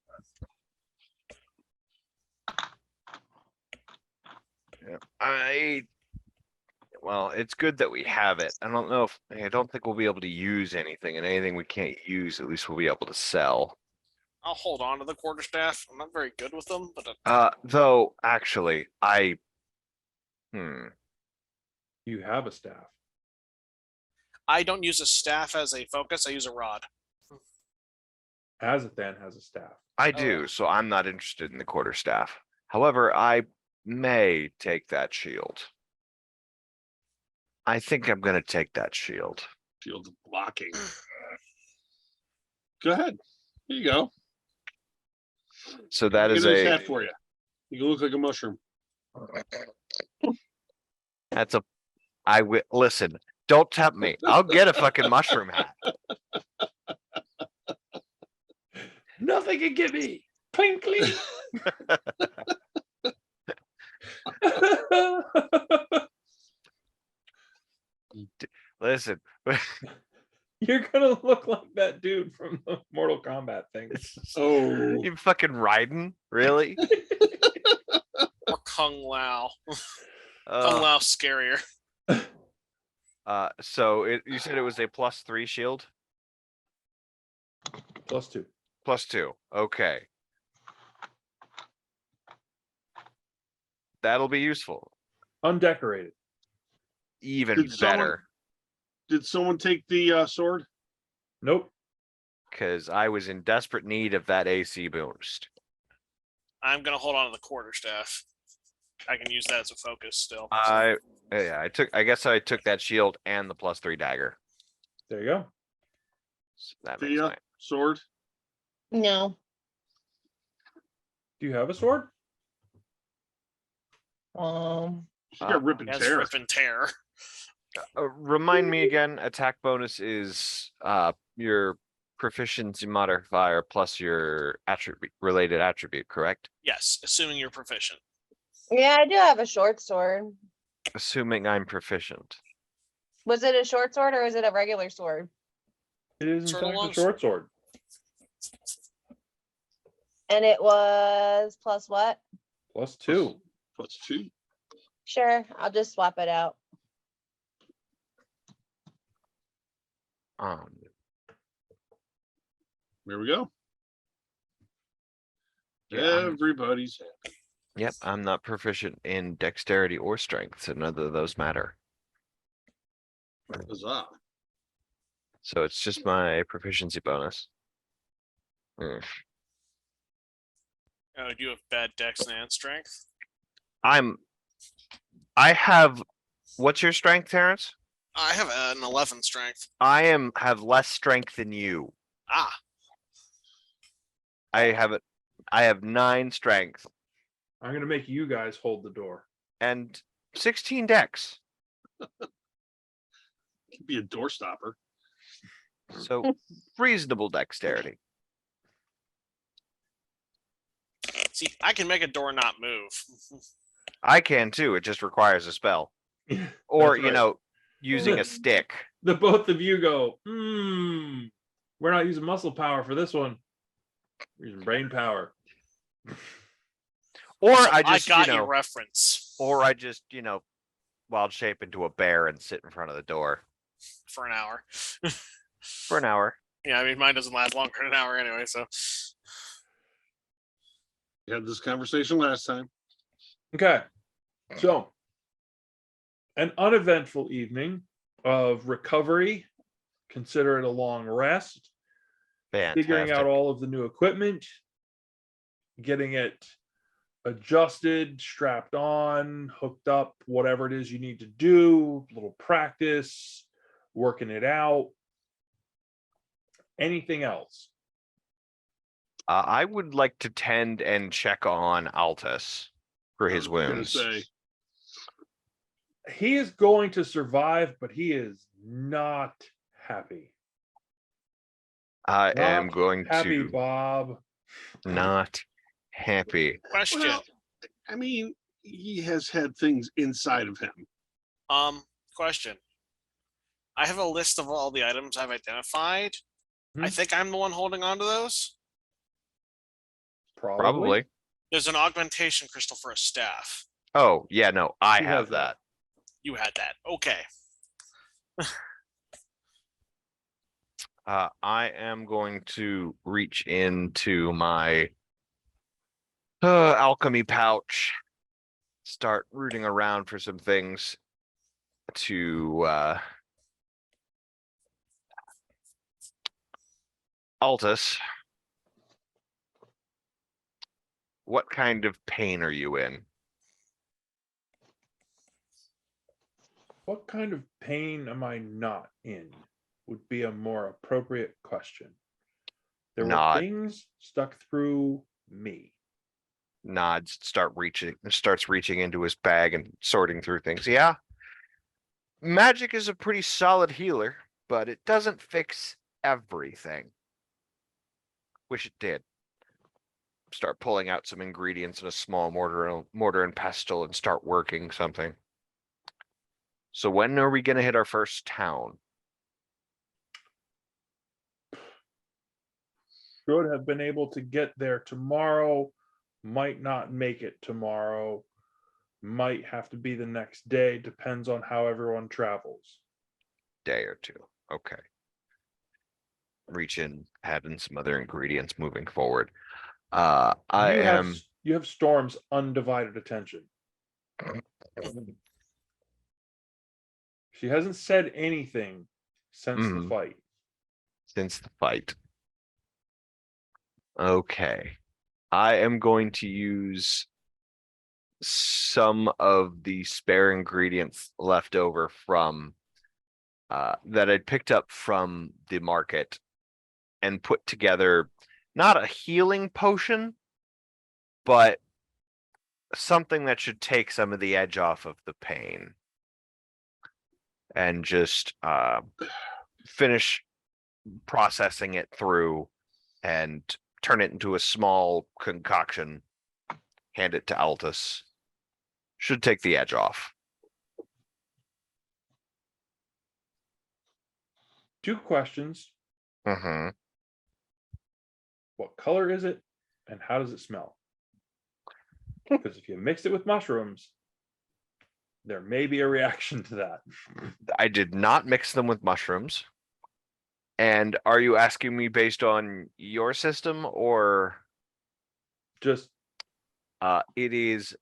Well, it's good that we have it. I don't think we'll be able to use anything, and anything we can't use, at least we'll be able to sell. I'll hold on to the quarterstaff. I'm not very good with them, but Though actually, You have a staff. I don't use a staff as a focus. I use a rod. Azathan has a staff. I do, so I'm not interested in the quarterstaff. However, I may take that shield. I think I'm gonna take that shield. Shield blocking. Go ahead. Here you go. So that is Get his a hat for you. You look like a mushroom. that's a listen, don't tempt me. I'll get a fucking mushroom hat. Nothing can get me. Twinkly. Listen, You're gonna look like that dude from the Mortal Kombat thing. Oh, you fucking riding? Really? Or Kung Lao. Kung Uh, Lao scarier. so you said it was a +3 shield? +2. +2. Okay. That'll be useful. Undecorated. Even Did someone- better. Did someone take the sword? Nope. Because I was in desperate need of that AC boost. I'm gonna hold on to the quarterstaff. I can use that as a focus still. I guess I took that shield and the +3 dagger. There you go. So that makes The sense. sword? No. Do you have a sword? She got rip and Yes, tear. rip and tear. Remind me again, attack bonus is your proficiency modifier plus your related attribute, correct? Yes, assuming you're proficient. Yeah, I do have a short sword. Assuming I'm proficient. Was it a short sword or is it a regular sword? It is in Sword of fact a long short sword. And it was plus what? +2. +2. Sure, I'll just swap it out. There we go. Yeah, Everybody's happy. Yep, I'm not proficient in dexterity or strength, so none of those matter. Huzzah. So it's just my proficiency bonus. Oh, do you have bad dex and strength? I have, what's your strength, Terrence? I have an 11 strength. Have less strength than you. Ah, I have 9 strength I'm gonna make you guys hold the door. and 16 dex. Could be a door stopper. So reasonable dexterity. see, I can make a door not move. I can too. It just requires a spell. Or, That's right. using a stick. The both of you go, we're not using muscle power for this one. We're using brain power. Or So I just, got your reference or I just, wild shape into a bear and sit in front of the door for an hour. for an hour. Yeah, I mean, mine doesn't last longer than an hour anyway, so. We had this conversation last time. Okay. So, an uneventful evening of recovery. Consider it a long rest. Figuring out Fantastic. all of the new equipment, getting it adjusted, strapped on, hooked up, whatever it is you need to do, a little practice, working it out. Anything else? I would like to tend and check on Altus for his I was gonna wounds. say, He is going to survive, but he is not happy. I am Not going happy, to Bob. not happy. Question. well, I mean, he has had things inside of him. Question. I have a list of all the items I've identified. I think I'm the one holding on to those. Probably. There's an augmentation crystal for a staff. Oh, yeah, no, I He have has that. You had that. Okay. I am going to reach into my alchemy pouch, start rooting around for some things to Altus. What kind of pain are you in? What kind of pain am I not in? Would be a more appropriate question. There were Not. things stuck through me. Nods, starts reaching into his bag and sorting through things. Yeah. Magic is a pretty solid healer, but it doesn't fix everything. Wish it did. Start pulling out some ingredients in a small mortar and pestle and start working something. So when are we gonna hit our first town? Should have been able to get there tomorrow. Might not make it tomorrow. Might have to be the next day. Depends on how everyone travels. Day or two. Okay. reach in, add in some other ingredients moving forward. You have Storm's undivided attention. She hasn't said anything since the fight. Since the fight. Okay. I am going to use some of the spare ingredients left over from that I'd picked up from the market and put together not a healing potion, but something that should take some of the edge off of the pain. And just finish processing it through and turn it into a small concoction, hand it to Altus. Should take the edge off. 2 questions. Mm-hmm. What color is it and how does it smell? Because if you mix it with mushrooms, there may be a reaction to that. I did not mix them with mushrooms. And are you asking me based on your system or Just it is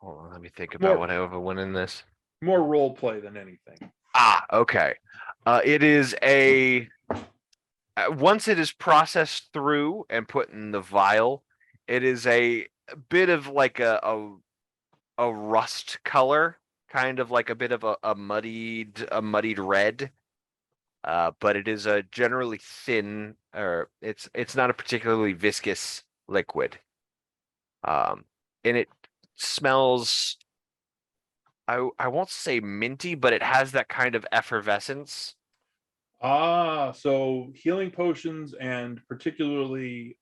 hold on, let me think about what I overwent in this. more role play than anything. Okay. It is a once it is processed through and put in the vial, it is a bit of like a rust color, kind of like a bit of a muddied red. But it is a generally thin, or it's not a particularly viscous liquid. And it smells, I won't say minty, but it has that kind of effervescence. So healing potions and particularly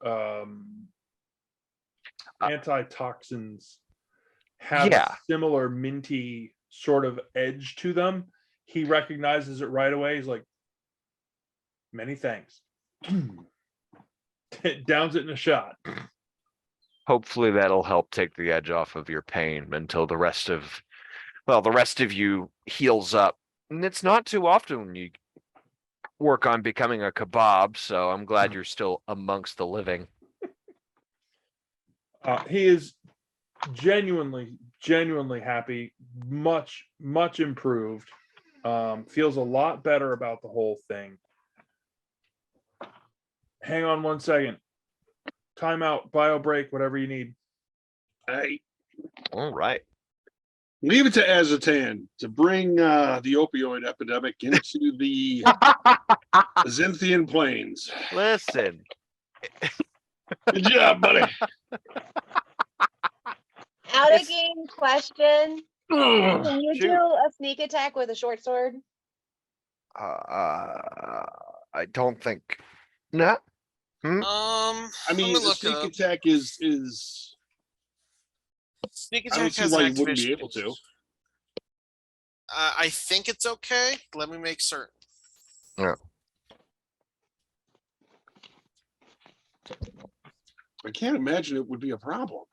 antitoxins have a similar minty sort of edge to them. He recognizes it right away. He's like, many thanks. Downs it in a shot. Hopefully that'll help take the edge off of your pain until the rest of you heals up. And it's not too often when you work on becoming a kebab, so I'm glad you're still amongst the living. He is genuinely happy, much improved. Feels a lot better about the whole thing. Hang on 1 second. Timeout, bio break, whatever you need. Hey, All right. leave it to Azatan to bring the opioid epidemic into the Zynthian plains. Listen. Good job, buddy. Out of game question. Can you Shoot. do a sneak attack with a short sword? I don't think. No. I mean, let me the look sneak up. attack is Sneak I don't attack see has why an you wouldn't be activation. able to. I think it's okay. Let me make certain. Yeah. I can't imagine it would be a problem.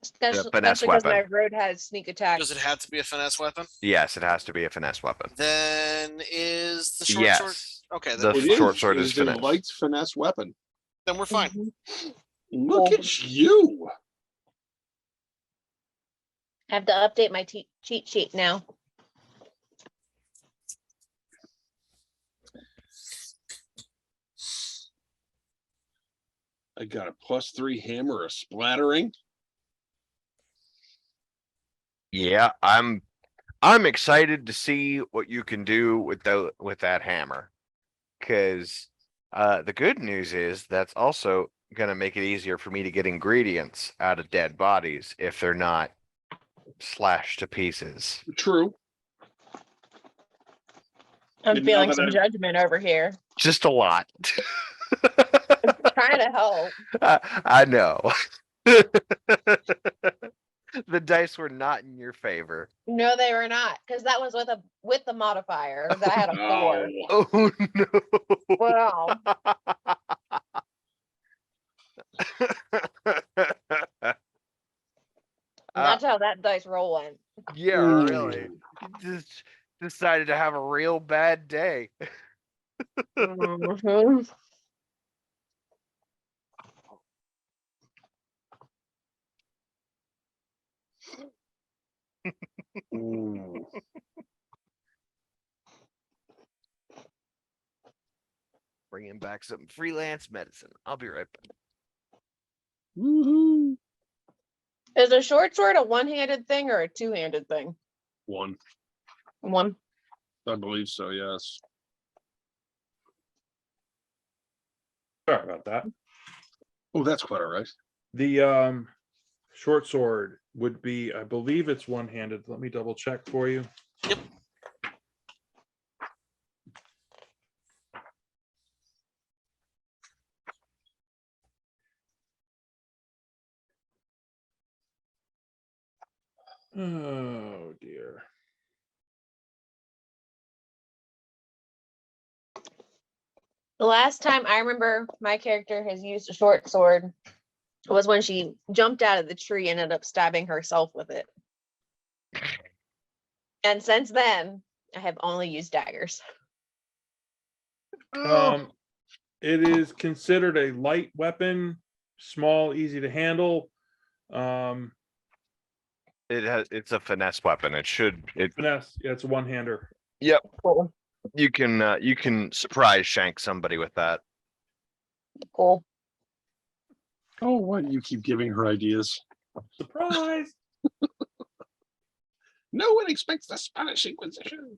Especially finesse because my weapon. road has sneak attack. Does it have to be a finesse weapon? Yes, it has to be a finesse weapon. Then is the short sword Yes. okay? The Then, It short sword it is a finesse. light finesse weapon. then we're fine. Mhm. Look Cool. at you. I have to update my cheat sheet now. I got a +3 hammer, a splattering. Yeah, I'm excited to see what you can do with that hammer. Cause the good news is that's also gonna make it easier for me to get ingredients out of dead bodies if they're not slashed to pieces. True. I'm And feeling now that some I've- judgment over here. Just a lot. Trying to help. I know. The dice were not in your favor. No, they were not, because that was with the modifier that I had a 4. Oh, Oh no. Wow. That's how that dice roll went. Yeah, really. Just decided to have a real bad day. Mhm. Ooh. Bringing back some freelance medicine. I'll be right back. Woohoo. Is a short sword a one-handed thing or a two-handed thing? One. One. I believe so, yes. Sorry about that. Oh, that's quite all right. The short sword would be, I believe it's one-handed. Let me double check for you. Yep. Oh dear. The last time I remember my character has used a short sword was when she jumped out of the tree and ended up stabbing herself with it. And since then, I have only used daggers. It is considered a light weapon, small, easy to handle. It's a finesse weapon. Finesse, yeah, it's a one-hander. Yep. Cool. You can surprise shank somebody with that. Cool. Oh, why do you keep giving her ideas? Surprise! No one expects the Spanish Inquisition.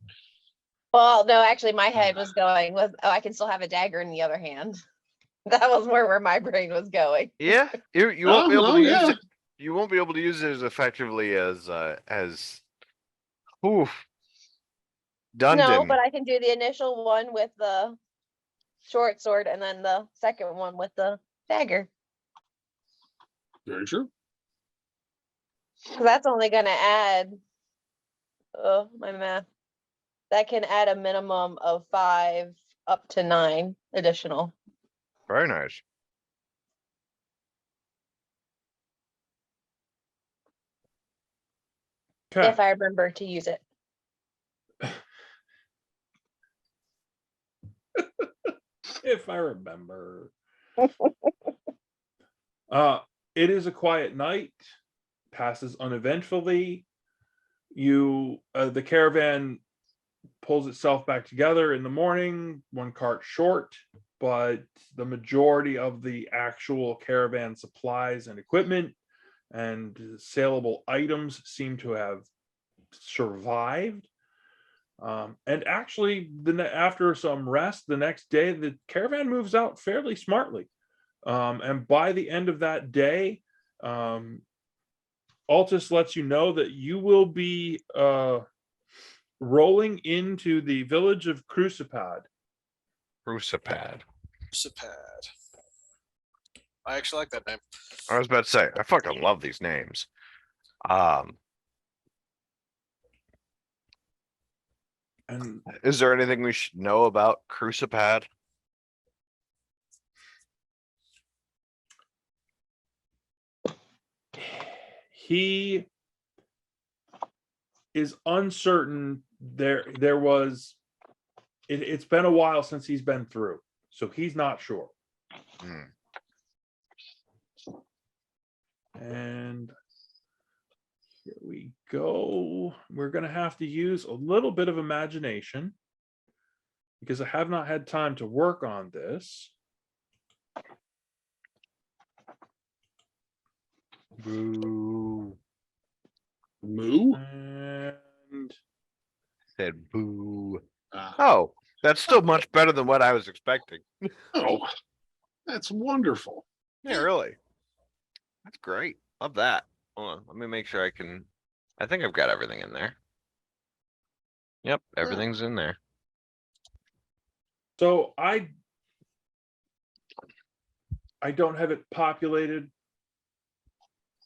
Well, no, actually, my head was going with, oh, I can still have a dagger in the other hand. That was where my brain was going. Yeah, you won't be able to use yeah. it. You won't be able to use it as effectively as oof. Dundon. No, but I can do the initial one with the short sword and then the second one with the dagger. Very true. Because that's only going to add, oh, my math. That can add a minimum of 5 up to 9 additional. Very nice. Okay. If I remember to use it. If I remember. It is a quiet night, passes uneventfully. The caravan pulls itself back together in the morning, one cart short, but the majority of the actual caravan supplies and equipment and saleable items seem to have survived. And actually, after some rest, the next day, the caravan moves out fairly smartly. And by the end of that day, Altus lets you know that you will be rolling into the village of Crucipad. Crucipad. Crucipad. I actually like that name. I was about to say, I fucking love these names. And Is there anything we should know about Crucipad? he is uncertain. It's been a while since he's been through, so he's not sure. And here we go. We're going to have to use a little bit of imagination because I have not had time to work on this. Boo. Moo? And Said boo. Ah. Oh, that's still much better than what I was expecting. Oh, that's wonderful. Yeah, really. That's great. Love that. Hold on. Let me make sure I think I've got everything in there. Yep, everything's in there. so I don't have it populated.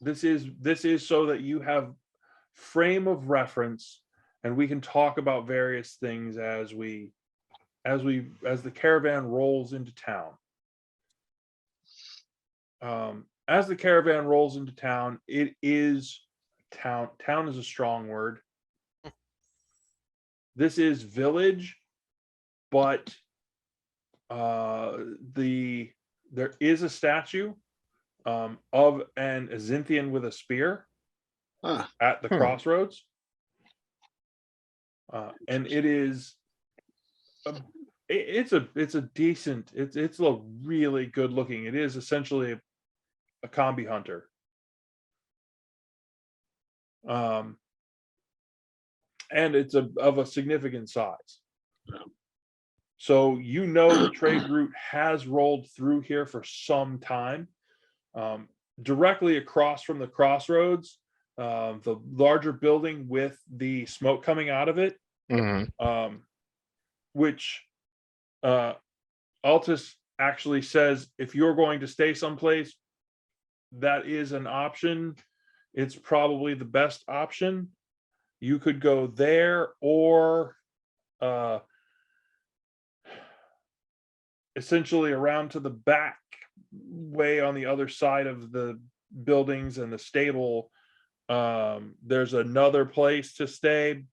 This is so that you have frame of reference and we can talk about various things as the caravan rolls into town. As the caravan rolls into town, it is Town is a strong word. This is village, but there is a statue of an Azinthian with a spear at the crossroads. And it is it's a decent, it's a really good looking. It is essentially a combi hunter. And it's of a significant size. So the trade route has rolled through here for some time. Directly across from the crossroads, the larger building with the smoke coming out of it, which Altus actually says, if you're going to stay someplace, that is an option. It's probably the best option. You could go there, or essentially around to the back way on the other side of the buildings and the stable. There's another place to stay.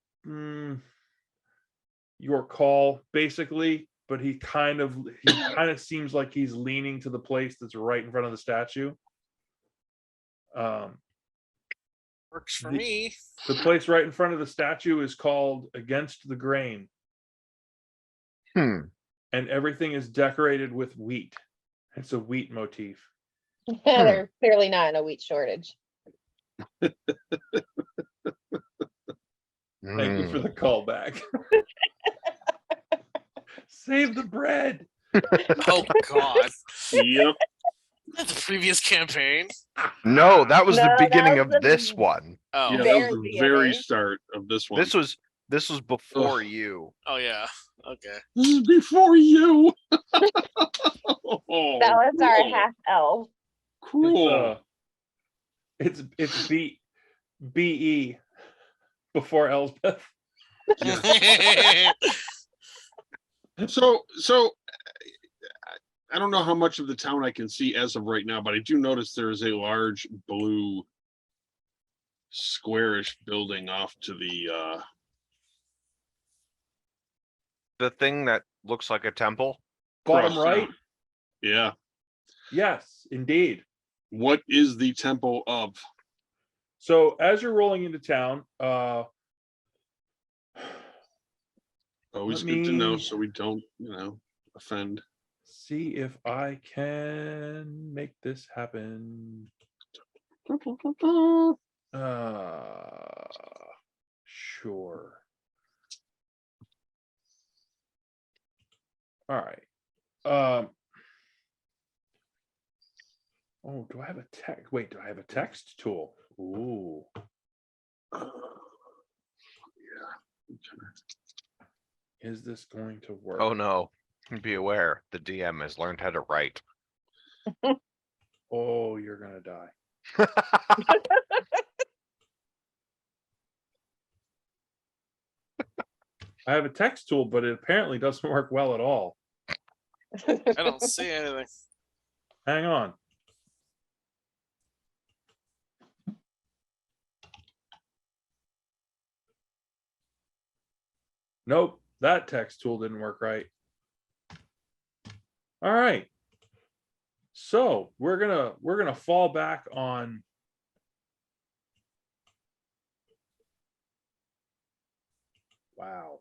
Your call, basically, but he kind of seems like he's leaning to the place that's right in front of the statue. Works for me. The place right in front of the statue is called Against the Grain. And everything is decorated with wheat. It's a wheat motif. They're clearly not in a wheat shortage. Thank you for the callback. Save the bread. Oh God. Yep. The previous campaign. No, that was the No, that beginning was of the- this one. Oh. Yeah, that Very was the very beginning. start of this one. This was before you. Oh yeah. Okay. This is before you. That was our cruel. half elf. Cruel. It's BE before Elsbeth. So I don't know how much of the town I can see as of right now, but I do notice there is a large blue squarish building off to The thing that looks like a temple. Bottom cross right. town. Yeah. Yes, indeed. What is the temple of? So as you're rolling into town, Always Let good to know me- so we don't, offend. see if I can make this happen. Sure. All right. Oh, do I have a text? Wait, do I have a text tool? Ooh. Is this going to work? Oh no. Be aware, the DM has learned how to write. Oh, you're gonna die. I have a text tool, but it apparently doesn't work well at all. I don't see anything. Hang on. Nope, that text tool didn't work right. All right. So we're gonna fall back on wow.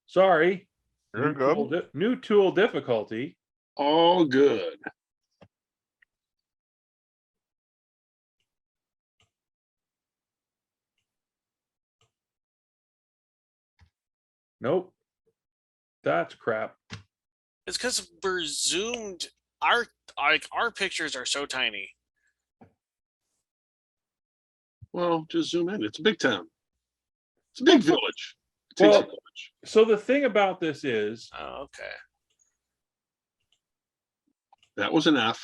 Sorry. You're good. New tool difficulty. All good. Nope. That's crap. It's because we're zoomed. Our pictures are so tiny. Well, just zoom in. It's a big town. It's a big village. It takes Well, a village. So the thing about this is, Oh, okay. That was an F.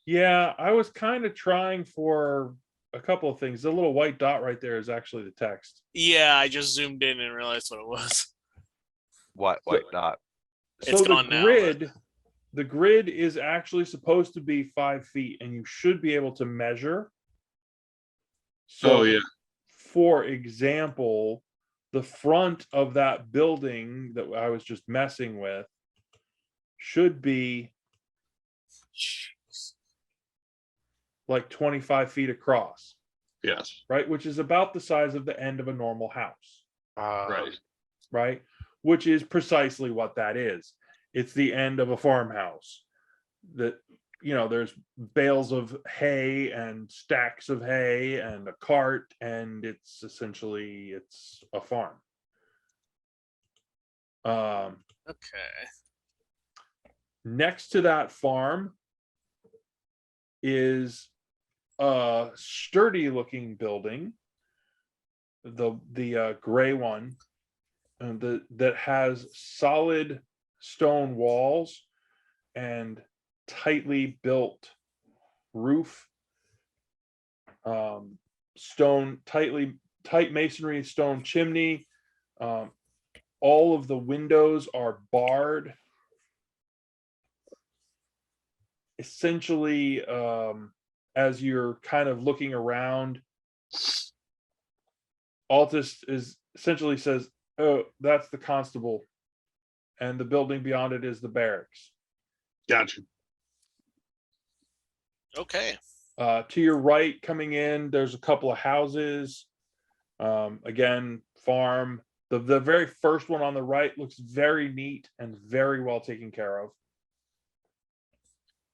yeah, I was kind of trying for a couple of things. The little white dot right there is actually the text. Yeah, I just zoomed in and realized what it was. What white dot? It's So the gone now, grid, the grid is actually supposed to be 5 feet, and you should be able to measure So, Oh, yeah. for example, the front of that building that I was just messing with should be like 25 feet across, Yes. right? Which is about the size of the end of a normal house, Right. right? Which is precisely what that is. It's the end of a farmhouse that, there's bales of hay and stacks of hay and a cart, and it's a farm. Okay. Next to that farm is a sturdy looking building, the gray one, that has solid stone walls and tightly built roof, tight masonry, stone chimney. All of the windows are barred. Essentially, as you're kind of looking around, Altus essentially says, "Oh, that's the constable, and the building beyond it is the barracks." Gotcha. Okay. To your right, coming in, there's a couple of houses. Again, farm. The very first one on the right looks very neat and very well taken care of.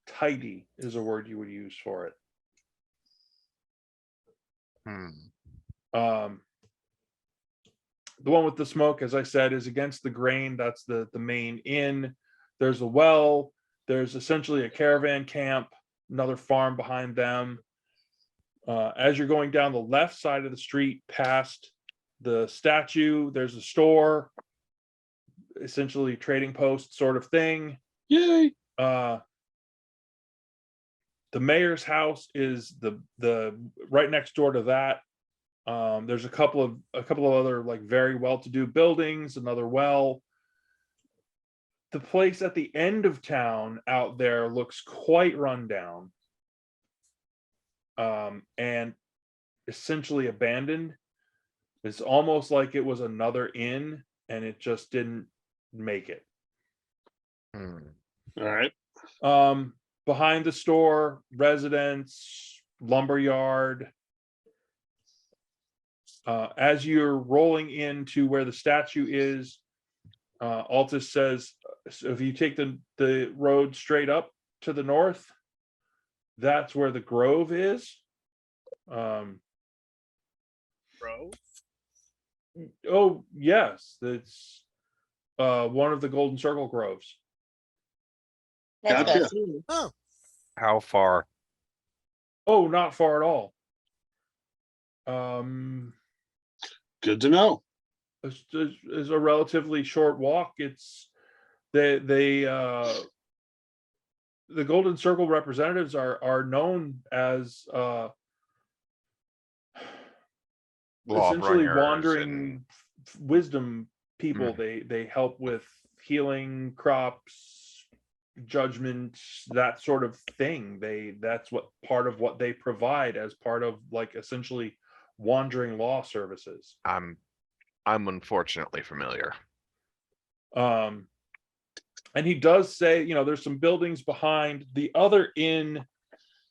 Tidy is a word you would use for it. The one with the smoke, as I said, is against the grain. That's the main inn. There's a well. There's essentially a caravan camp, another farm behind them. As you're going down the left side of the street past the statue, there's a store, essentially trading post sort of thing. Yay. The mayor's house is the right next door to that. There's a couple of other like very well-to-do buildings, another well. The place at the end of town out there looks quite run down, and essentially abandoned. It's almost like it was another inn and it just didn't make it. All right. Behind the store, residence, lumberyard. As you're rolling into where the statue is, Altus says, so if you take the road straight up to the north, that's where the grove is. Bro. Oh yes, it's one of the Golden Circle groves. Let's go Gotcha. see. Oh. How far? Oh, not far at all. Good to know. It's a relatively short walk. It's the Golden Circle representatives are known as essentially Lawbringers wandering wisdom people. Mhm. They help with healing crops, judgment, that sort of thing. That's what part of what they provide as part of like essentially wandering law services. I'm unfortunately familiar. And he does say, there's some buildings behind the other inn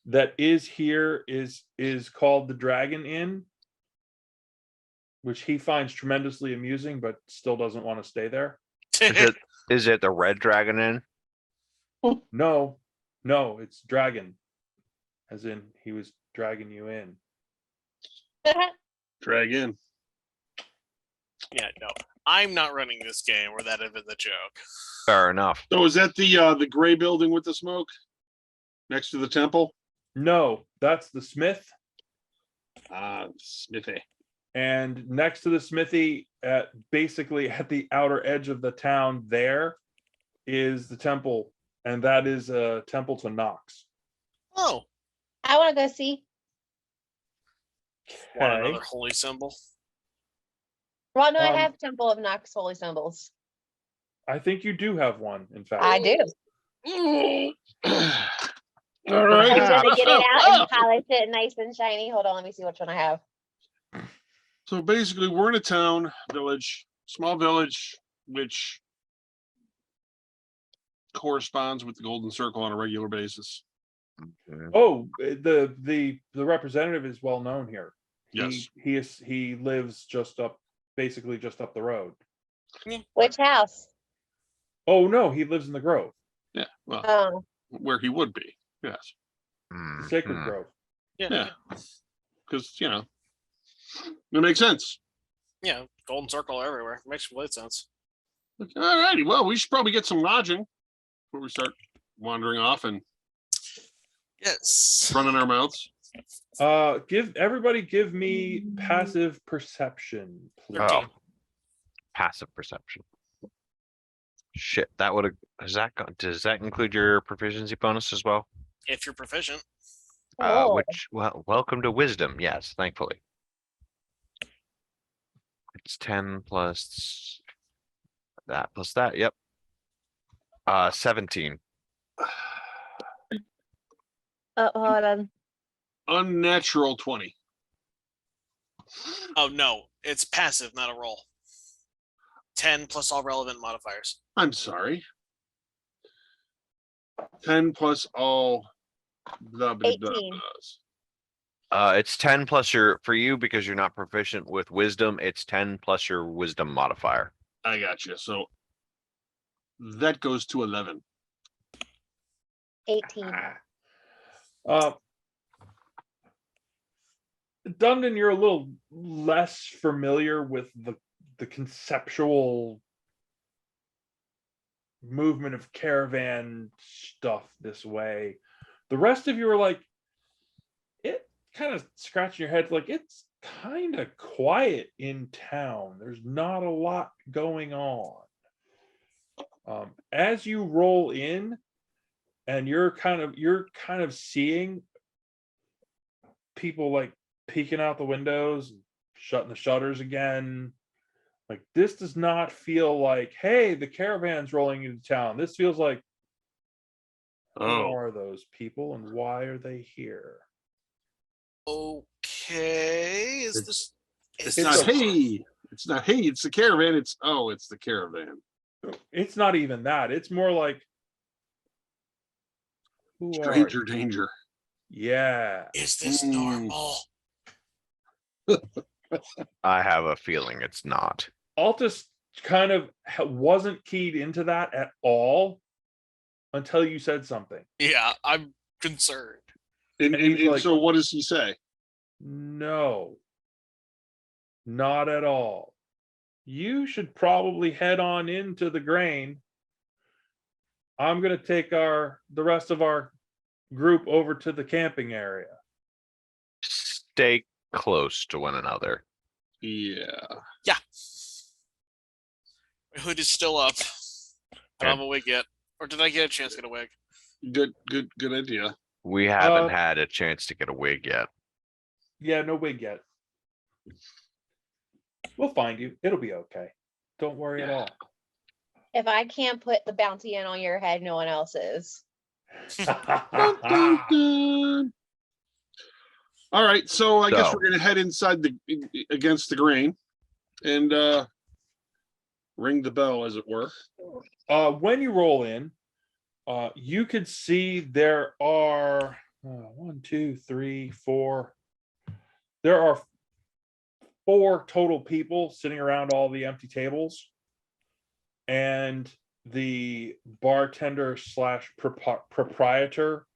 that is here is called the Dragon Inn, which he finds tremendously amusing, but still doesn't want to stay there. Is it the Red Dragon Inn? No, it's dragon, as in he was dragging you in. Drag in. Yeah, no. I'm not running this game, or that'd have been the joke. Fair enough. So is that the gray building with the smoke next to the temple? No, that's the smith. Smithy. And next to the smithy, basically at the outer edge of the town, there is the temple, and that is a temple to Nox. Oh, I want to go see. want Okay. another holy symbol? Well, no, I Um, have Temple of Nox holy symbols. I think you do have one, in fact. I do. All Are you right. gonna get it out and polish it nice and shiny? Hold on, let me see which one I have. So basically, we're in a town, village, small village, which corresponds with the Golden Circle on a regular basis. Oh, the representative is well known here. Yes. He lives basically just up the road. Which house? Oh no, he lives in the Grove, Yeah. Well, Oh, where he would be. Yes. the Sacred Grove. Yeah. Because it makes sense. Yeah, golden circle everywhere. Makes complete sense. All righty. Well, we should probably get some lodging before we start wandering off and Yes. running our mouths. Give me passive perception, please. 13. Passive perception. Shit, that would have. Does that include your proficiency bonus as well? If you're proficient. oh. Welcome to wisdom. Yes, thankfully. It's 10 plus that. Yep. 17. Oh, hold on. Unnatural 20. Oh no, it's passive, not a roll. 10 plus all relevant modifiers. I'm sorry. 10 plus all blah, blah, blah, 18. blahs. It's 10 plus for you because you're not proficient with wisdom. It's 10 plus your wisdom modifier. I got you. So that goes to 11. 18. Dundon, you're a little less familiar with the conceptual movement of caravan stuff this way. The rest of you are like, it kind of scratching your head, like it's kind of quiet in town. There's not a lot going on. As you roll in, and you're kind of seeing people like peeking out the windows, shutting the shutters again. Like this does not feel like, hey, the caravan's rolling into town. This feels like, who are those people and why are they here? Okay. It's not hey, it's the caravan. It's the caravan. It's not even that. It's more like, who are Stranger you? danger. Yeah. Is this normal? I have a feeling it's not. Altus kind of wasn't keyed into that at all until you said something. Yeah, I'm concerned. And he's like, so what does he say? No, not at all. You should probably head on into the grain. I'm going to take the rest of our group over to the camping area. Stay close to one another. Yeah. Yeah. My hood is still up. I don't have a wig yet. Or did I get a chance to get a wig? Good idea. We haven't had a chance to get a wig yet. Yeah, no wig yet. We'll find you. It'll be okay. Don't worry at all. If I can't put the bounty in on your head, no one else is. Dun, dun, dun. All right, so I guess we're gonna head inside against the grain and ring the bell, as it were. When you roll in, you could see there are 1, 2, 3, 4. There are 4 total people sitting around all the empty tables, and the bartender / proprietor.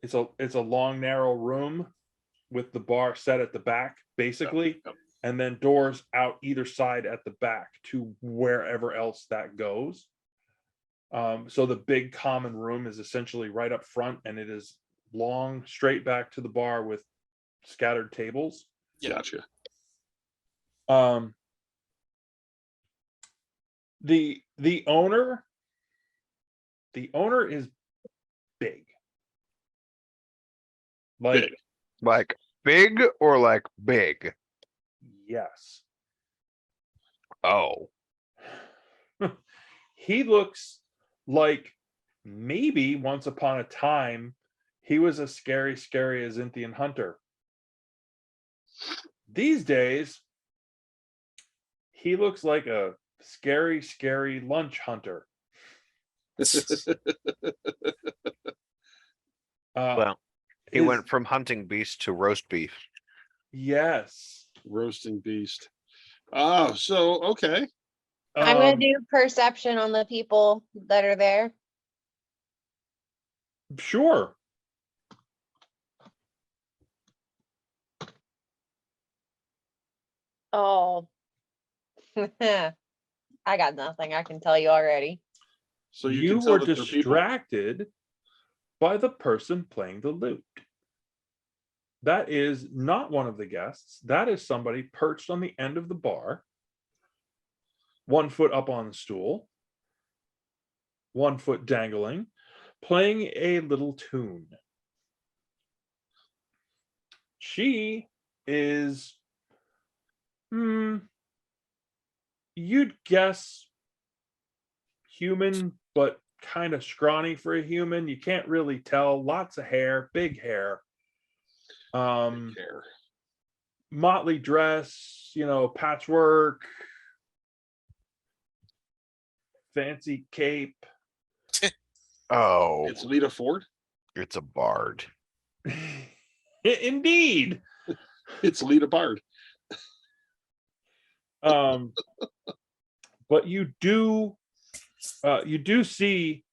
It's a long, narrow room with the bar set at the back, basically, and then doors out either side at the back to wherever else that goes. So the big common room is essentially right up front, and it is long, straight back to the bar with scattered tables. Yeah. Gotcha. The owner is big. Like big or like big? Yes. Oh. He looks like maybe once upon a time he was a scary Azinthian hunter. these days, he looks like a scary, scary lunch hunter. Well, he his- went from hunting beast to roast beef. Yes. Roasting beast. Oh, so okay. I'm gonna Um, do perception on the people that are there. Sure. Oh, I got nothing. I can tell you already. So you You can tell were that they're people. distracted by the person playing the lute. That is not one of the guests. That is somebody perched on the end of the bar, 1 foot up on the stool, 1 foot dangling, playing a little tune. She is, you'd guess human, but kind of scrawny for a human. You can't really tell. Lots of hair, big hair. Care. Motley dress, patchwork, fancy cape. Oh, It's Lita Ford. it's a bard. Indeed. It's Lita Bard. But you do see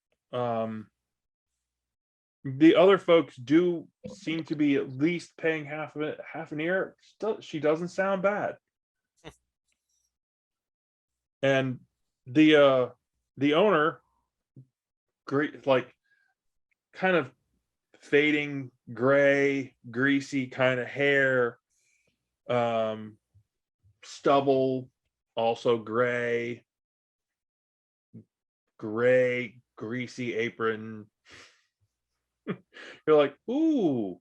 the other folks do seem to be at least paying half an ear. She doesn't sound bad. And the owner, great, like kind of fading gray, greasy kind of hair, stubble, also gray, greasy apron. You're like, ooh,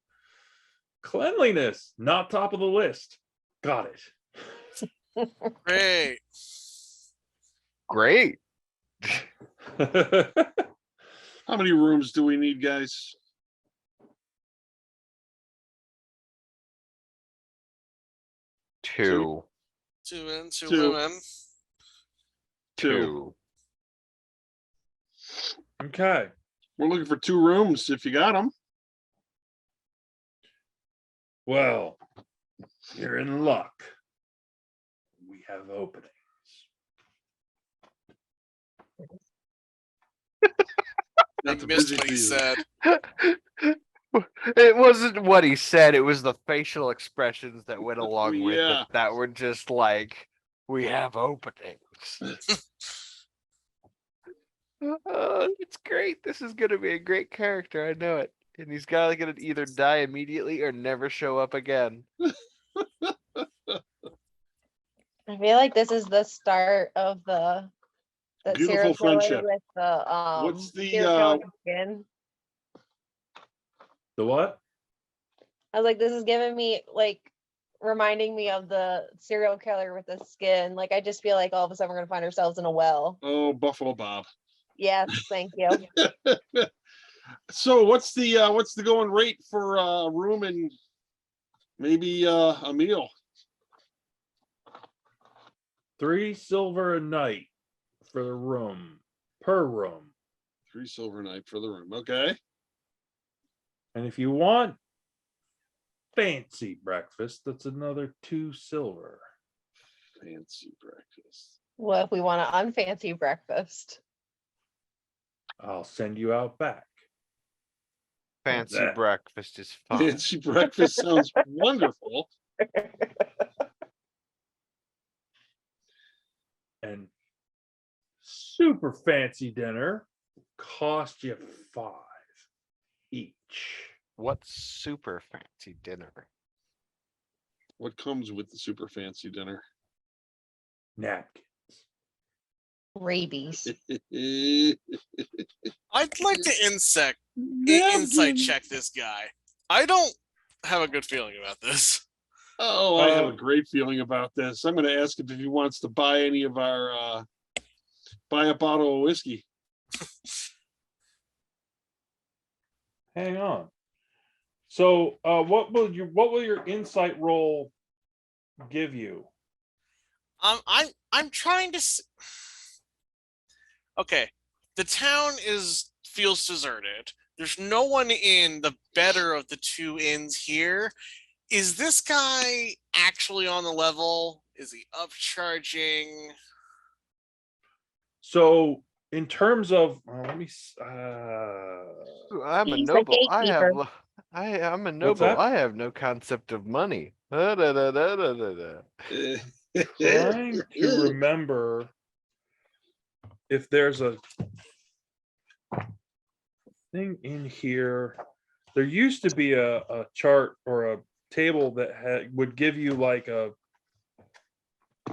cleanliness, not top of the list. Got Great. Great. it. How many rooms do we need, guys? Two. Two men, two Two. women. Two. Okay. We're looking for 2 rooms if you got them. Well, you're in luck. We have openings. That's I a missed busy what he season. said. It wasn't what he said, it was the facial expressions that went along with Yeah. it that were just like, we have openings. It's great. This is gonna be a great character, I know it. And he's gonna either die immediately or never show up again. I feel like this is the start of the Beautiful serial killer friendship. with the What's the, serial killer skin. The what? I was like, this is giving me like reminding me of the serial killer with the skin. Like I just feel like all of a sudden we're gonna find ourselves in a well. Oh, Buffalo Bob. Yes, thank you. So what's the going rate for a room and maybe a meal? 3 silver a night for the room, per room. 3 silver a night for the room. Okay. And if you want fancy breakfast, that's another 2 silver. Fancy breakfast. What if we want an unfancy breakfast? I'll send you out back. Fancy that? breakfast is fine. Fancy breakfast sounds wonderful. And super fancy dinner cost you 5 each. What's super fancy dinner? What comes with the super fancy dinner? Napkins. Rabies. I'd like to insight check this guy. I don't have a good feeling about this. Oh, I have a great feeling about this. I'm going to ask him if he wants to buy any of our, buy a bottle of whiskey. Hang on. So what will your insight roll give you? I'm trying to. Okay, the town feels deserted. There's no one in the better of the two inns here. Is this guy actually on the level? Is he upcharging? So in terms of, let me. I'm a He's the noble. gatekeeper. I'm a What's noble. that? I have no concept of money. Da-da-da-da-da-da. Trying to remember if there's a thing in here. There used to be a chart or a table that would give you like a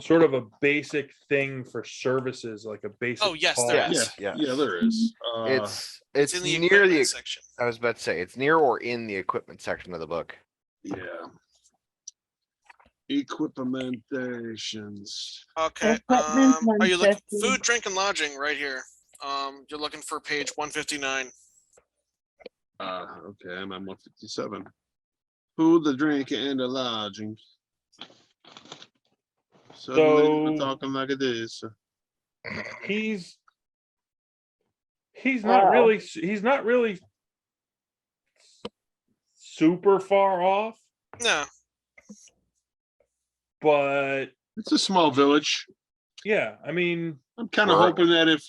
sort of a basic thing for services, like a basic Oh, yes, there cost. is. Yeah, there is. It's in the near equipment the. section. I was about to say it's near or in the equipment section of the book. Yeah. Equipmentations. Okay. Equipment Are you looking 150. food, drink, and lodging right here? You're looking for page 159. Okay, I'm on 157. Food, the drink, and the lodging. Suddenly we're So- talking like it is. He's not Wow. really super far off, No. but It's a small village. yeah, I mean, I'm kind of Right. hoping that if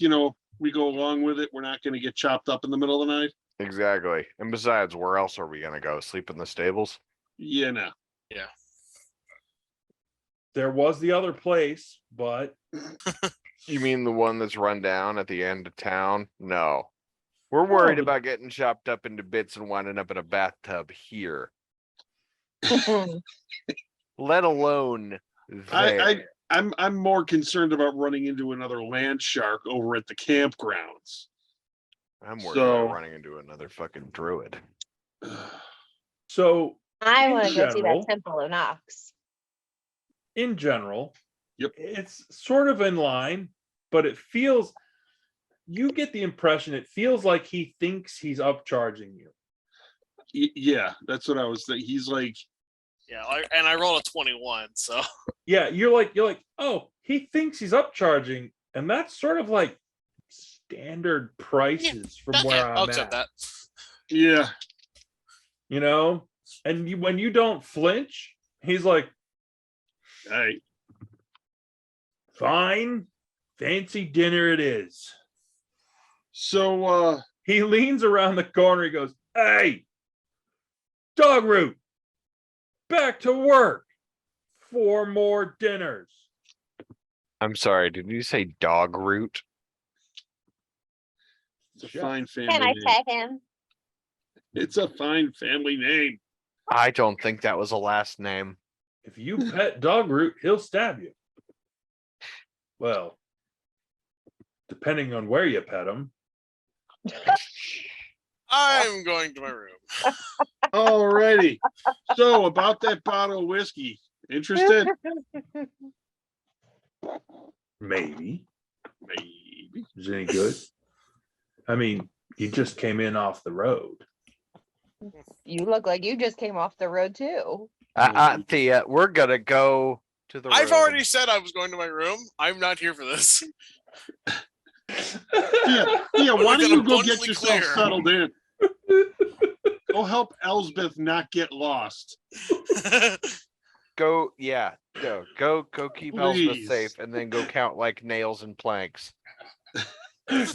we go along with it, we're not going to get chopped up in the middle of the night. Exactly. And besides, where else are we gonna go? Sleep in the stables? Yeah, no. there was the other place, but You mean the one that's run down at the end of town? No. We're worried Oh. about getting chopped up into bits and winding up in a bathtub here, let alone there. I'm more concerned about running into another land shark over at the campgrounds. I'm worried So- about running into another fucking druid. so I In want to go see general- that Temple of Knox. in general, Yep. it's sort of in line, but you get the impression it feels like he thinks he's upcharging you. Yeah, that's what I was thinking. He's like, Yeah, and I rolled a 21, so Yeah, you're like, oh, he thinks he's upcharging, and that's sort of like standard prices from okay, where I'll I'm accept at. that. yeah, And when you don't flinch, he's like, hey, fine, fancy dinner it is. so He leans around the corner. He goes, hey, dog root, back to work. 4 more dinners. I'm sorry, did you say dog root? it's a Sure. fine family Can I name. pet him? It's a fine family name. I don't think that was a last name. If you pet dog root, he'll stab you. Well, depending on where you pet him. I'm going to my room. Alrighty. So about that bottle of whiskey, interested? Maybe. Maybe. Is it any good? I mean, you just came in off the road. You look like you just came off the road too. Thea, we're gonna go to the I've room. already said I was going to my room. I'm not here for this. Yeah, why Make don't that you go get abundantly yourself clear. settled in? Go help Elsbeth not get lost. Go keep Elspeth Please. safe and then go count like nails and planks. I'm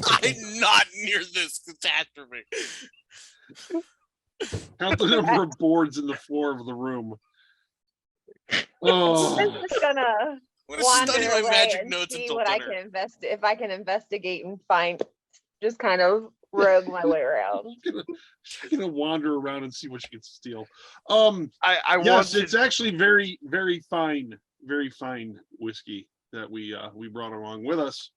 not near this catastrophe. Count the number of boards in the floor of the room. Oh, I'm just gonna I'm gonna wander study my away magic and notes see until what I dinner. can if I can investigate and find, just kind of rogue my way around. she's gonna wander around and see what she can steal. I Yes, wanted it's actually very, very fine whiskey that we brought along with us.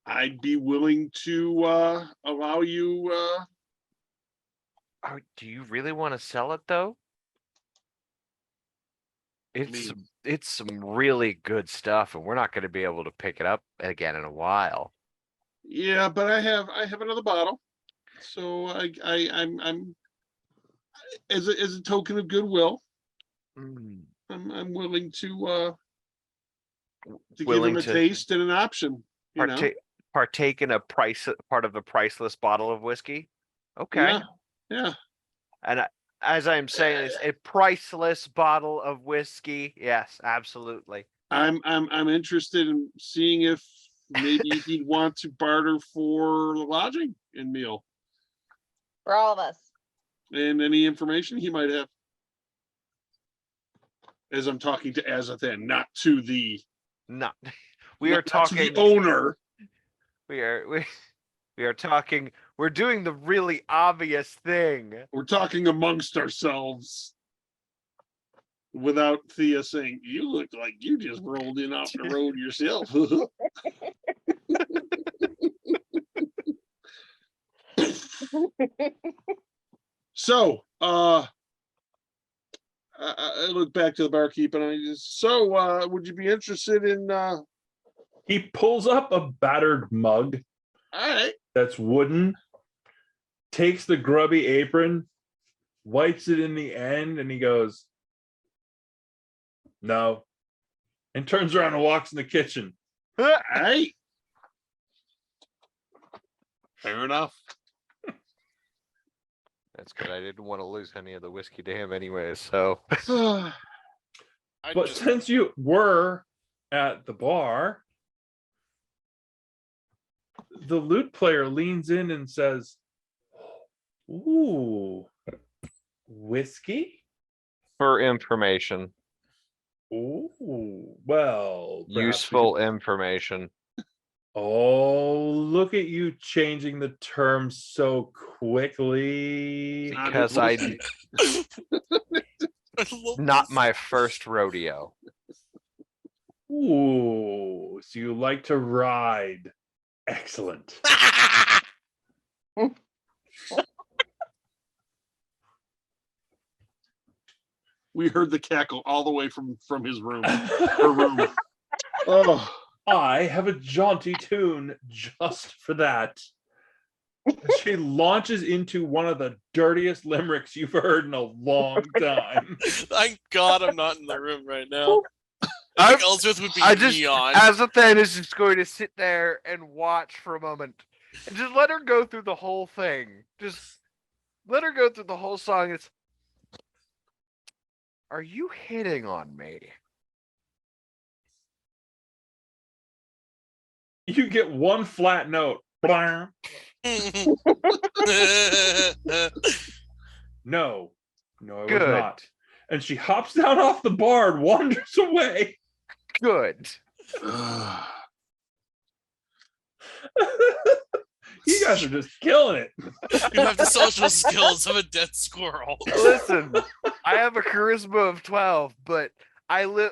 I'd be willing to allow you. Oh, do you really want to sell it though? It's some really good stuff, and we're not going to be able to pick it up again in a while. Yeah, but I have another bottle, so I'm as a token of goodwill. I'm willing to give Willing him a to taste and an option. You know, partake in a part of a priceless bottle of whiskey. Okay. Yeah. And as I'm saying, it's a priceless bottle of whiskey. Yes, absolutely. I'm interested in seeing if maybe he'd want to barter for lodging and meal For all of us. and any information he might have. As I'm talking to Azathan, not to the No, we are not to talking. the owner. We are talking. We're doing the really obvious thing. We're talking amongst ourselves without Thea saying, "You look like you just rolled in off the road yourself." So, I look back to the barkeep and I just, so, would you be interested in, He pulls up a battered mug all right, that's wooden, takes the grubby apron, wipes it in the end, and he goes, "No," and turns around and walks in the kitchen. all right. Fair enough. That's good. I didn't want to lose any of the whiskey to him anyway, so. I But just since you were at the bar, the lute player leans in and says, "Ooh, whiskey? For information, Ooh, well, perhaps we useful could-" information. Oh, look at you changing the term so quickly. Not Because whiskey. Not my first rodeo. Ooh, so you like to ride. Excellent. We heard the cackle all the way from his room. Her room. Oh, I have a jaunty tune just for that. She launches into one of the dirtiest limericks you've heard in a long time. Thank God I'm not in the room right now. I Like Elsbeth would be neon. Azathan is just going to sit there and watch for a moment. And just let her go through the whole thing. Just let her go through the whole song. It's, are you hitting on me? You get one flat note. Blah. No, it was Good. not. And she hops down off the bar and wanders away. Good. You guys are just killing it. You have the social skills of a dead squirrel. Listen, I have a charisma of 12, but I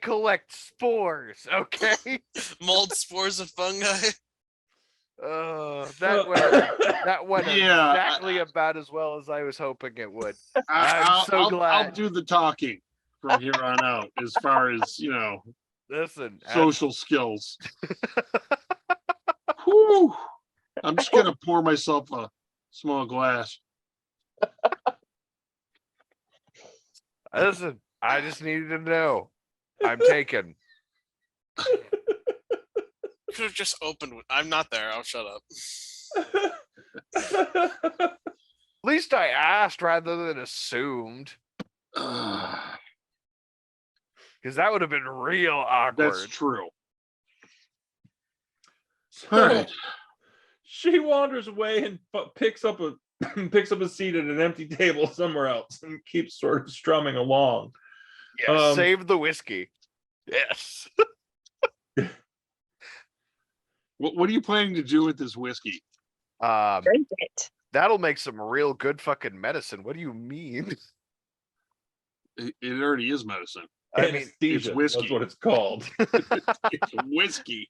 collect spores, okay? Mold spores of fungi. That went Yeah, exactly about as well as I was hoping it would. I'm so I'll glad. do the talking from here on out as far as, Listen, social skills. Whew. I'm just gonna pour myself a small glass. listen, I just needed to know. I'm taken. Could have just opened. I'm not there. I'll shut up. At least I asked rather than assumed. Because that would have been real awkward. That's true. So, All right. she wanders away and picks up a seat at an empty table somewhere else and keeps sort of strumming along. Yes, save the whiskey. Yes. What are you planning to do with this whiskey? Drink it. That'll make some real good fucking medicine. What do you mean? It already is medicine. I mean, Anesthesia, whiskey. that's what it's called. It's whiskey.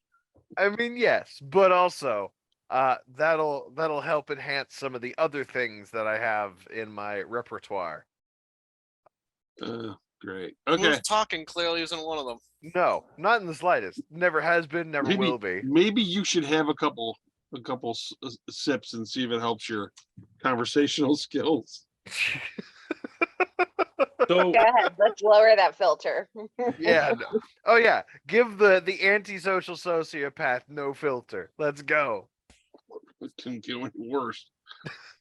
I mean, yes, but also, that'll help enhance some of the other things that I have in my repertoire. Great. Okay. Who's talking clearly isn't one of them. No, not in the slightest. Never has been, never will be. Maybe you should have a couple sips and see if it helps your conversational skills. So Go ahead. Let's lower that filter. Yeah. No. Oh yeah. Give the antisocial sociopath no filter. Let's go. It couldn't get any worse.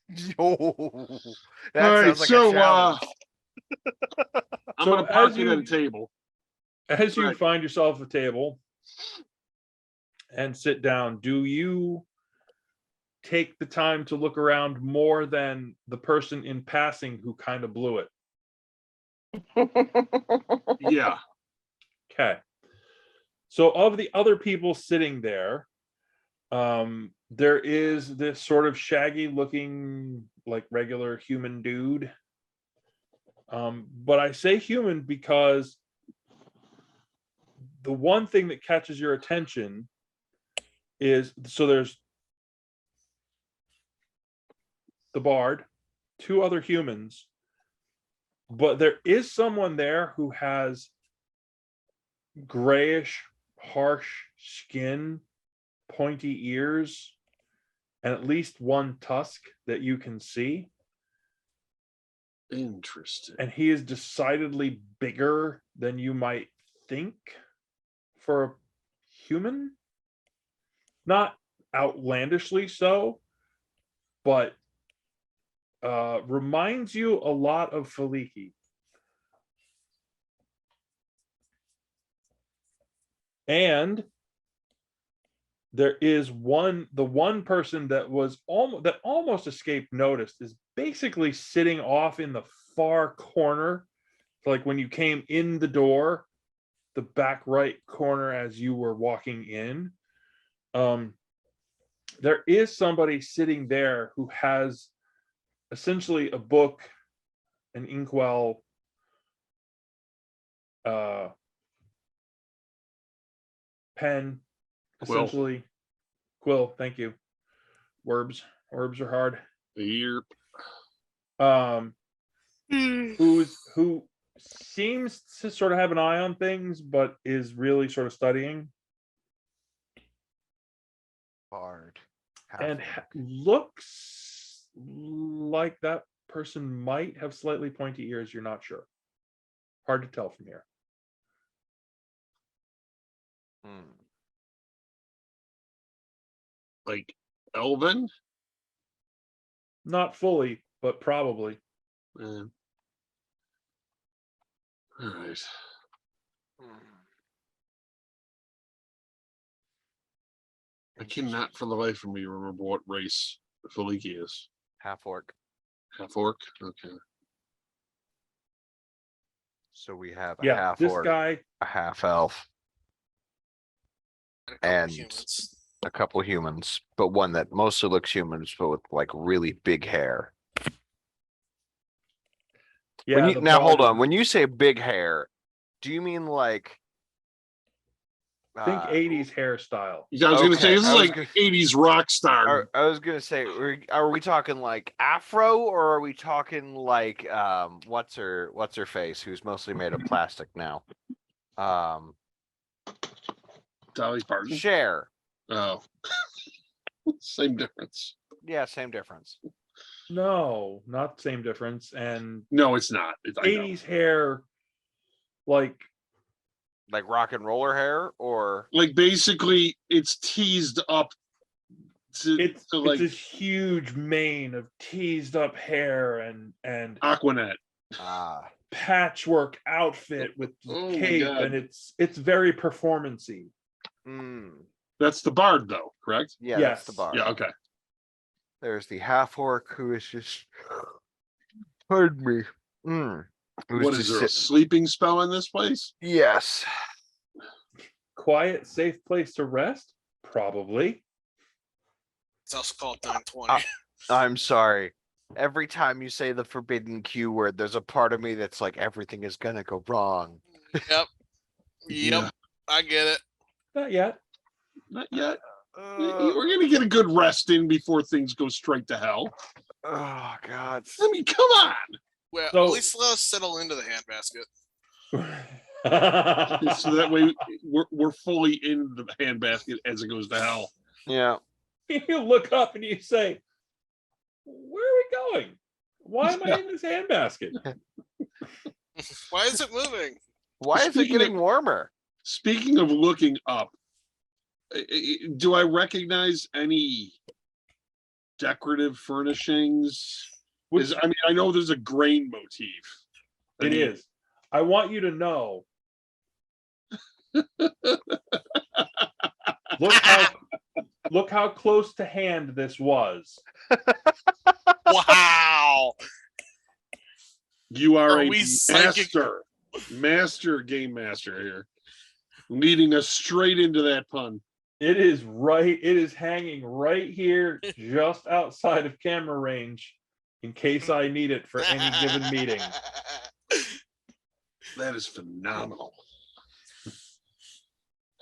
Yo, that All right, sounds like so a challenge. I'm So gonna park as it at you- a table. as you Right. find yourself a table and sit down, do you take the time to look around more than the person in passing who kind of blew it? Yeah. Okay. So of the other people sitting there, there is this sort of shaggy looking, like regular human dude. But I say human because the one thing that catches your attention is, so there's the bard, two other humans, but there is someone there who has grayish, harsh skin, pointy ears, and at least one tusk that you can see. Interesting. And he is decidedly bigger than you might think for a human. Not outlandishly so, but reminds you a lot of Faliki. And there is the one person that was almost escaped notice is basically sitting off in the far corner, like when you came in the door, the back right corner as you were walking in. There is somebody sitting there who has essentially a book, an inkwell, pen, Quill. essentially. Quill, thank you. Verbs are hard. Yep. Who seems to sort of have an eye on things, but is really sort of studying Bard. and half-orc. looks like that person might have slightly pointy ears. You're not sure. Hard to tell from here. Hmm. Like Elven? Not fully, but probably. All right. I cannot for the life of me remember what race Faliki is. Half-orc. Half orc? Okay. So we have a Yeah, this half-orc, guy. a half-elf, A couple And- humans. a couple humans, but one that mostly looks humans, but with like really big hair. Yeah. the Now hold bald- on. When you say big hair, do you mean like Think uh, 80s hairstyle. Yeah, I was gonna say Okay, this is I was like gonna- 80s rock star. I was gonna say, are we talking like afro, or are we talking like what's her face, who's mostly made of plastic now? Dolly Parton. Cher. Oh. Same difference. Yeah, same difference. No, not same difference. And No, it's not. I know. 80s hair, like Like rock and roller hair, or Like basically it's teased up to, it's like this huge mane of teased up hair and Aquanet. patchwork outfit with Oh my cape, God. and it's very performancy. That's the bard though, correct? yeah, that's the Yes. bar. Yeah, okay. There's the half orc who is just, pardon me. Who's What is just there a sleeping spell in this place? Yes. Quiet, safe place to rest? Probably. It's also called 920. I'm sorry. Every time you say the forbidden Q word, there's a part of me that's like everything is gonna go wrong. Yep. Yeah. I get it. Not yet. Not yet. We're gonna get a good rest in before things go straight to hell. Oh God. I mean, come on. Well, So- at least let us settle into the handbasket. So that way we're fully in the handbasket as it goes to hell. Yeah. You look up and you say, "Where are we going? Why am I in this handbasket?" Why is it moving? Why is it Speaking getting warmer? Speaking of looking up, do I recognize any decorative furnishings? I mean, I know there's a grain motif. It is. I want you to know. Look how close to hand this was. Wow. You are Are a we psychic? master game master here, leading us straight into that pun. It is right. It is hanging right here, just outside of camera range, in case I need it for any given meeting. That is phenomenal.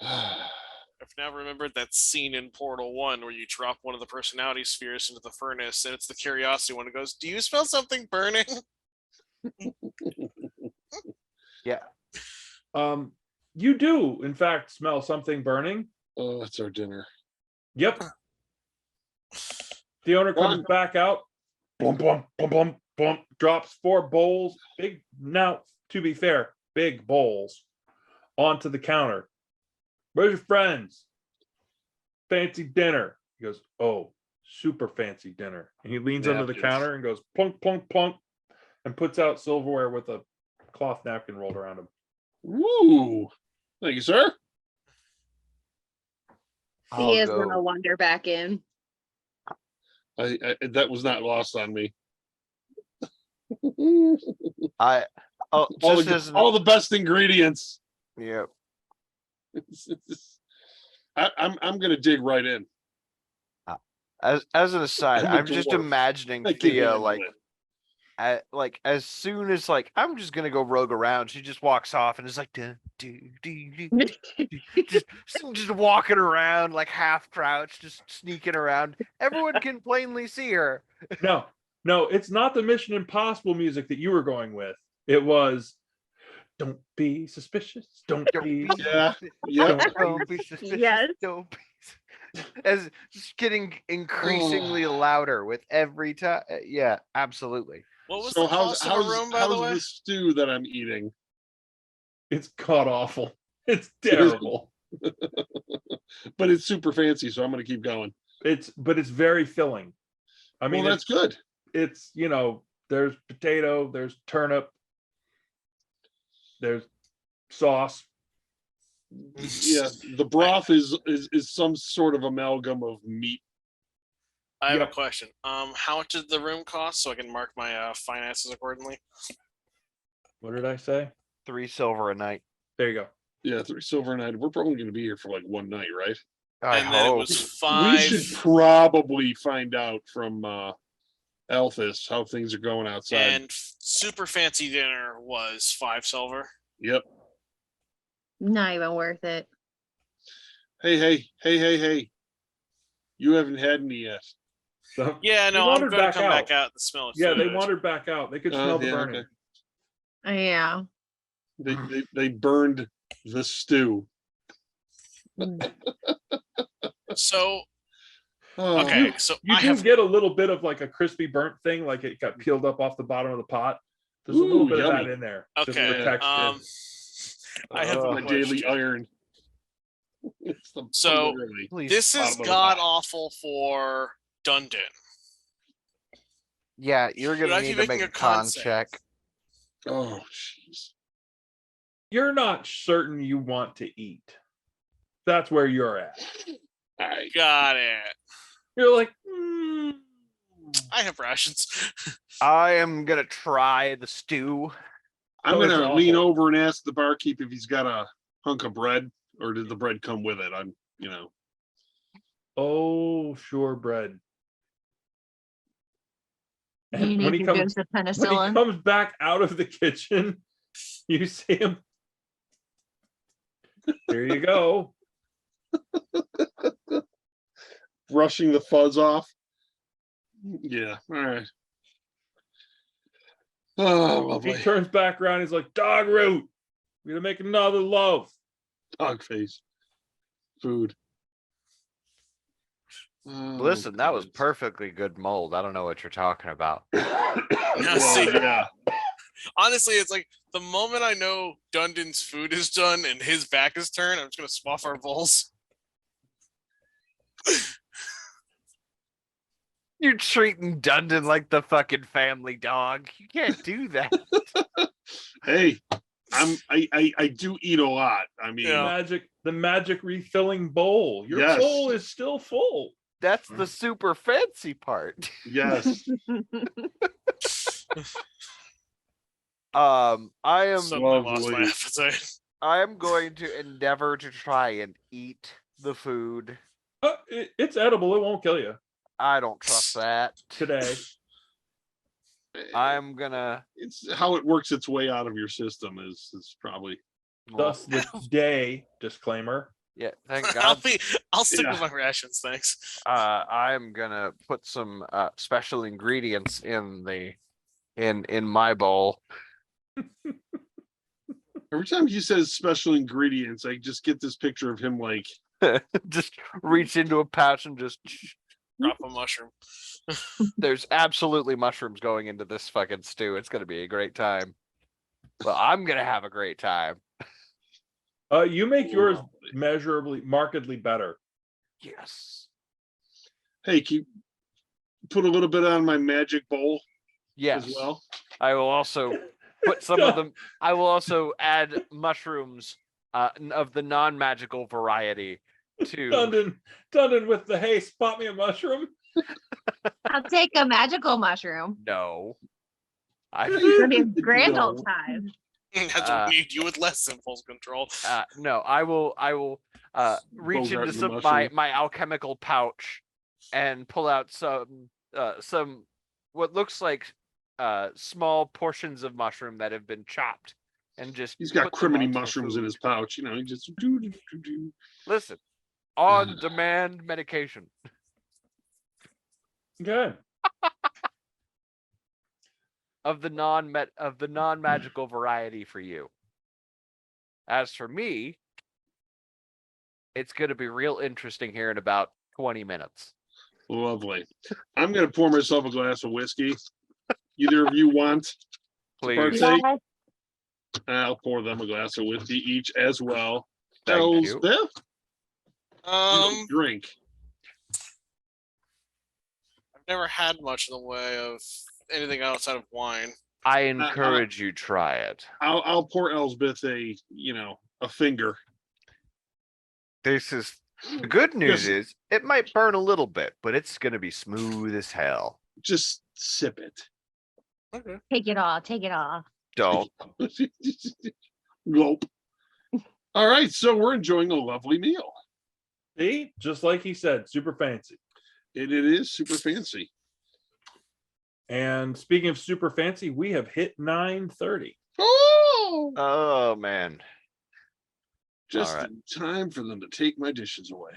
I've now remembered that scene in Portal 1 where you drop one of the personality spheres into the furnace, and it's the curiosity one. It goes, "Do you smell something burning?" Yeah. You do, in fact, smell something burning. Oh, that's our dinner. Yep. The owner comes back out. Boom, boom, boom, boom, boom. Drops 4 bowls. Big. Now, to be fair, big bowls onto the counter. Where's your friends? Fancy dinner. He goes, "Oh, super fancy dinner." And he leans under the Napkins. counter and goes plunk, plunk, plunk, and puts out silverware with a cloth napkin rolled around him. Woo! Thank you, sir. He is gonna wander back in. I that was not lost on me. All the best ingredients. Yeah. I'm gonna dig right in. As an aside, I'm a I'm just dwarf. imagining I can Thea handle it. as soon as I'm just gonna go rogue around, she just walks off and is like just walking around like half crouched, just sneaking around. Everyone can plainly see her. No, it's not the Mission Impossible music that you were going with. It was "Don't be suspicious. Don't be." Yeah. Don't be suspicious. Yes. Don't be. As just getting increasingly louder with every time. Yeah, absolutely. What was So the cost of a room, by the way? how's the stew that I'm eating? It's god awful. It's terrible. But it's super fancy, so I'm gonna keep going. But it's very filling. I mean, Well, that's good. It's there's potato, there's turnip, there's sauce. Yeah, the broth is some sort of amalgam of meat. I have Yep. a question. How much did the room cost so I can mark my finances accordingly? What did I say? 3 silver a night. There you go. Yeah, 3 silver a night. We're probably gonna be here for like one night, right? I And then it hope. was We 5. should probably find out from Alphys how things are going outside. And super fancy dinner was 5 silver. Yep. Not even worth it. Hey. You haven't had any yet. So Yeah, they no, I'm wandered going to back come out. back out and smell of Yeah, they food. wandered back out. They could smell the Yeah, burning. okay. Yeah. They burned the stew. So, Oh, okay, so You I do have get a little bit of like a crispy burnt thing, like it got peeled up off the bottom of the pot. There's a little Ooh, bit of yummy. that in there. just okay. for texture. I have a my daily question. iron. It's the So, literally Please. This is bottom of the god pot. awful for Dundon. Yeah, you're Should gonna I need be to making make a a con con check. Oh, jeez. You're not certain you want to eat. That's where you're at. All right. Got it. You're like, I have rations. I am gonna try the stew. I'm Oh, it's gonna lean awful. over and ask the barkeep if he's got a hunk of bread, or did the bread come with it? oh, sure, bread. You And need when he your comes, dose of when he penicillin. comes back out of the kitchen, you see him. Here you go. brushing the fuzz off. Yeah. All right. Oh, lovely. He turns back around. He's like, "Dog root. We're gonna make another loaf." Dog face. Food. Oh, Listen, that was goodness. perfectly good mold. I don't know what you're talking about. Now, Well, see, yeah. honestly, it's like The moment I know Dundon's food is done and his back is turned, I'm just gonna swap our bowls. You're treating Dundon like the fucking family dog. You can't do that. Hey, I do eat a lot. I mean, Yeah. The magic refilling bowl. Your Yes. bowl is still full. That's the super fancy part. yes. I am Suddenly lost my Lovely. appetite. I am going to endeavor to try and eat the food. It's edible. It won't kill you I don't trust that. today. I'm gonna It's how it works its way out of your system is probably. Thus the day disclaimer. yeah, thank I'll God. stick Yeah. with my rations, thanks. I'm gonna put some special ingredients in my bowl. Every time he says special ingredients, I just get this picture of him like, Just reach into a pouch and just Drop a mushroom. there's absolutely mushrooms going into this fucking stew. It's gonna be a great time. Well, I'm gonna have a great time. You make yours lovely. markedly better. Yes. Hey, can you put a little bit on my magic bowl Yes. as well? I will also put some of them. I will also add mushrooms of the non-magical variety to. Dundon with the hey, spot me a mushroom. I'll take a magical mushroom. No. For the grand No. old time. That's what we need you with less impulse control. No. I will reach Bogart into the my mushroom. alchemical pouch and pull out some what looks like small portions of mushroom that have been chopped and just. He's got put them criminy onto the mushrooms in food. his pouch. You know, he just. Listen, on-demand medication. Good. Of the non-magical variety for you. As for me, it's going to be real interesting here in about 20 minutes. Lovely. I'm gonna pour myself a glass of whiskey. Either of you want to Please. partake? I'll pour them a glass of whiskey each as well. Thank you. Elspeth, you don't drink. I've never had much in the way of anything outside of wine. I encourage you try it. I'll pour Elsbeth a finger. This is the good news Yes. is it might burn a little bit, but it's going to be smooth as hell. Just sip it. Okay. Take it all. Take it all. Don't. Gulp. All right, so we're enjoying a lovely meal. See, just like he said, super fancy. It is super fancy. And speaking of super fancy, we have hit 9:30. Oh, Oh man. just right. in time for them to take my dishes away.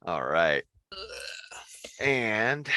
All right. And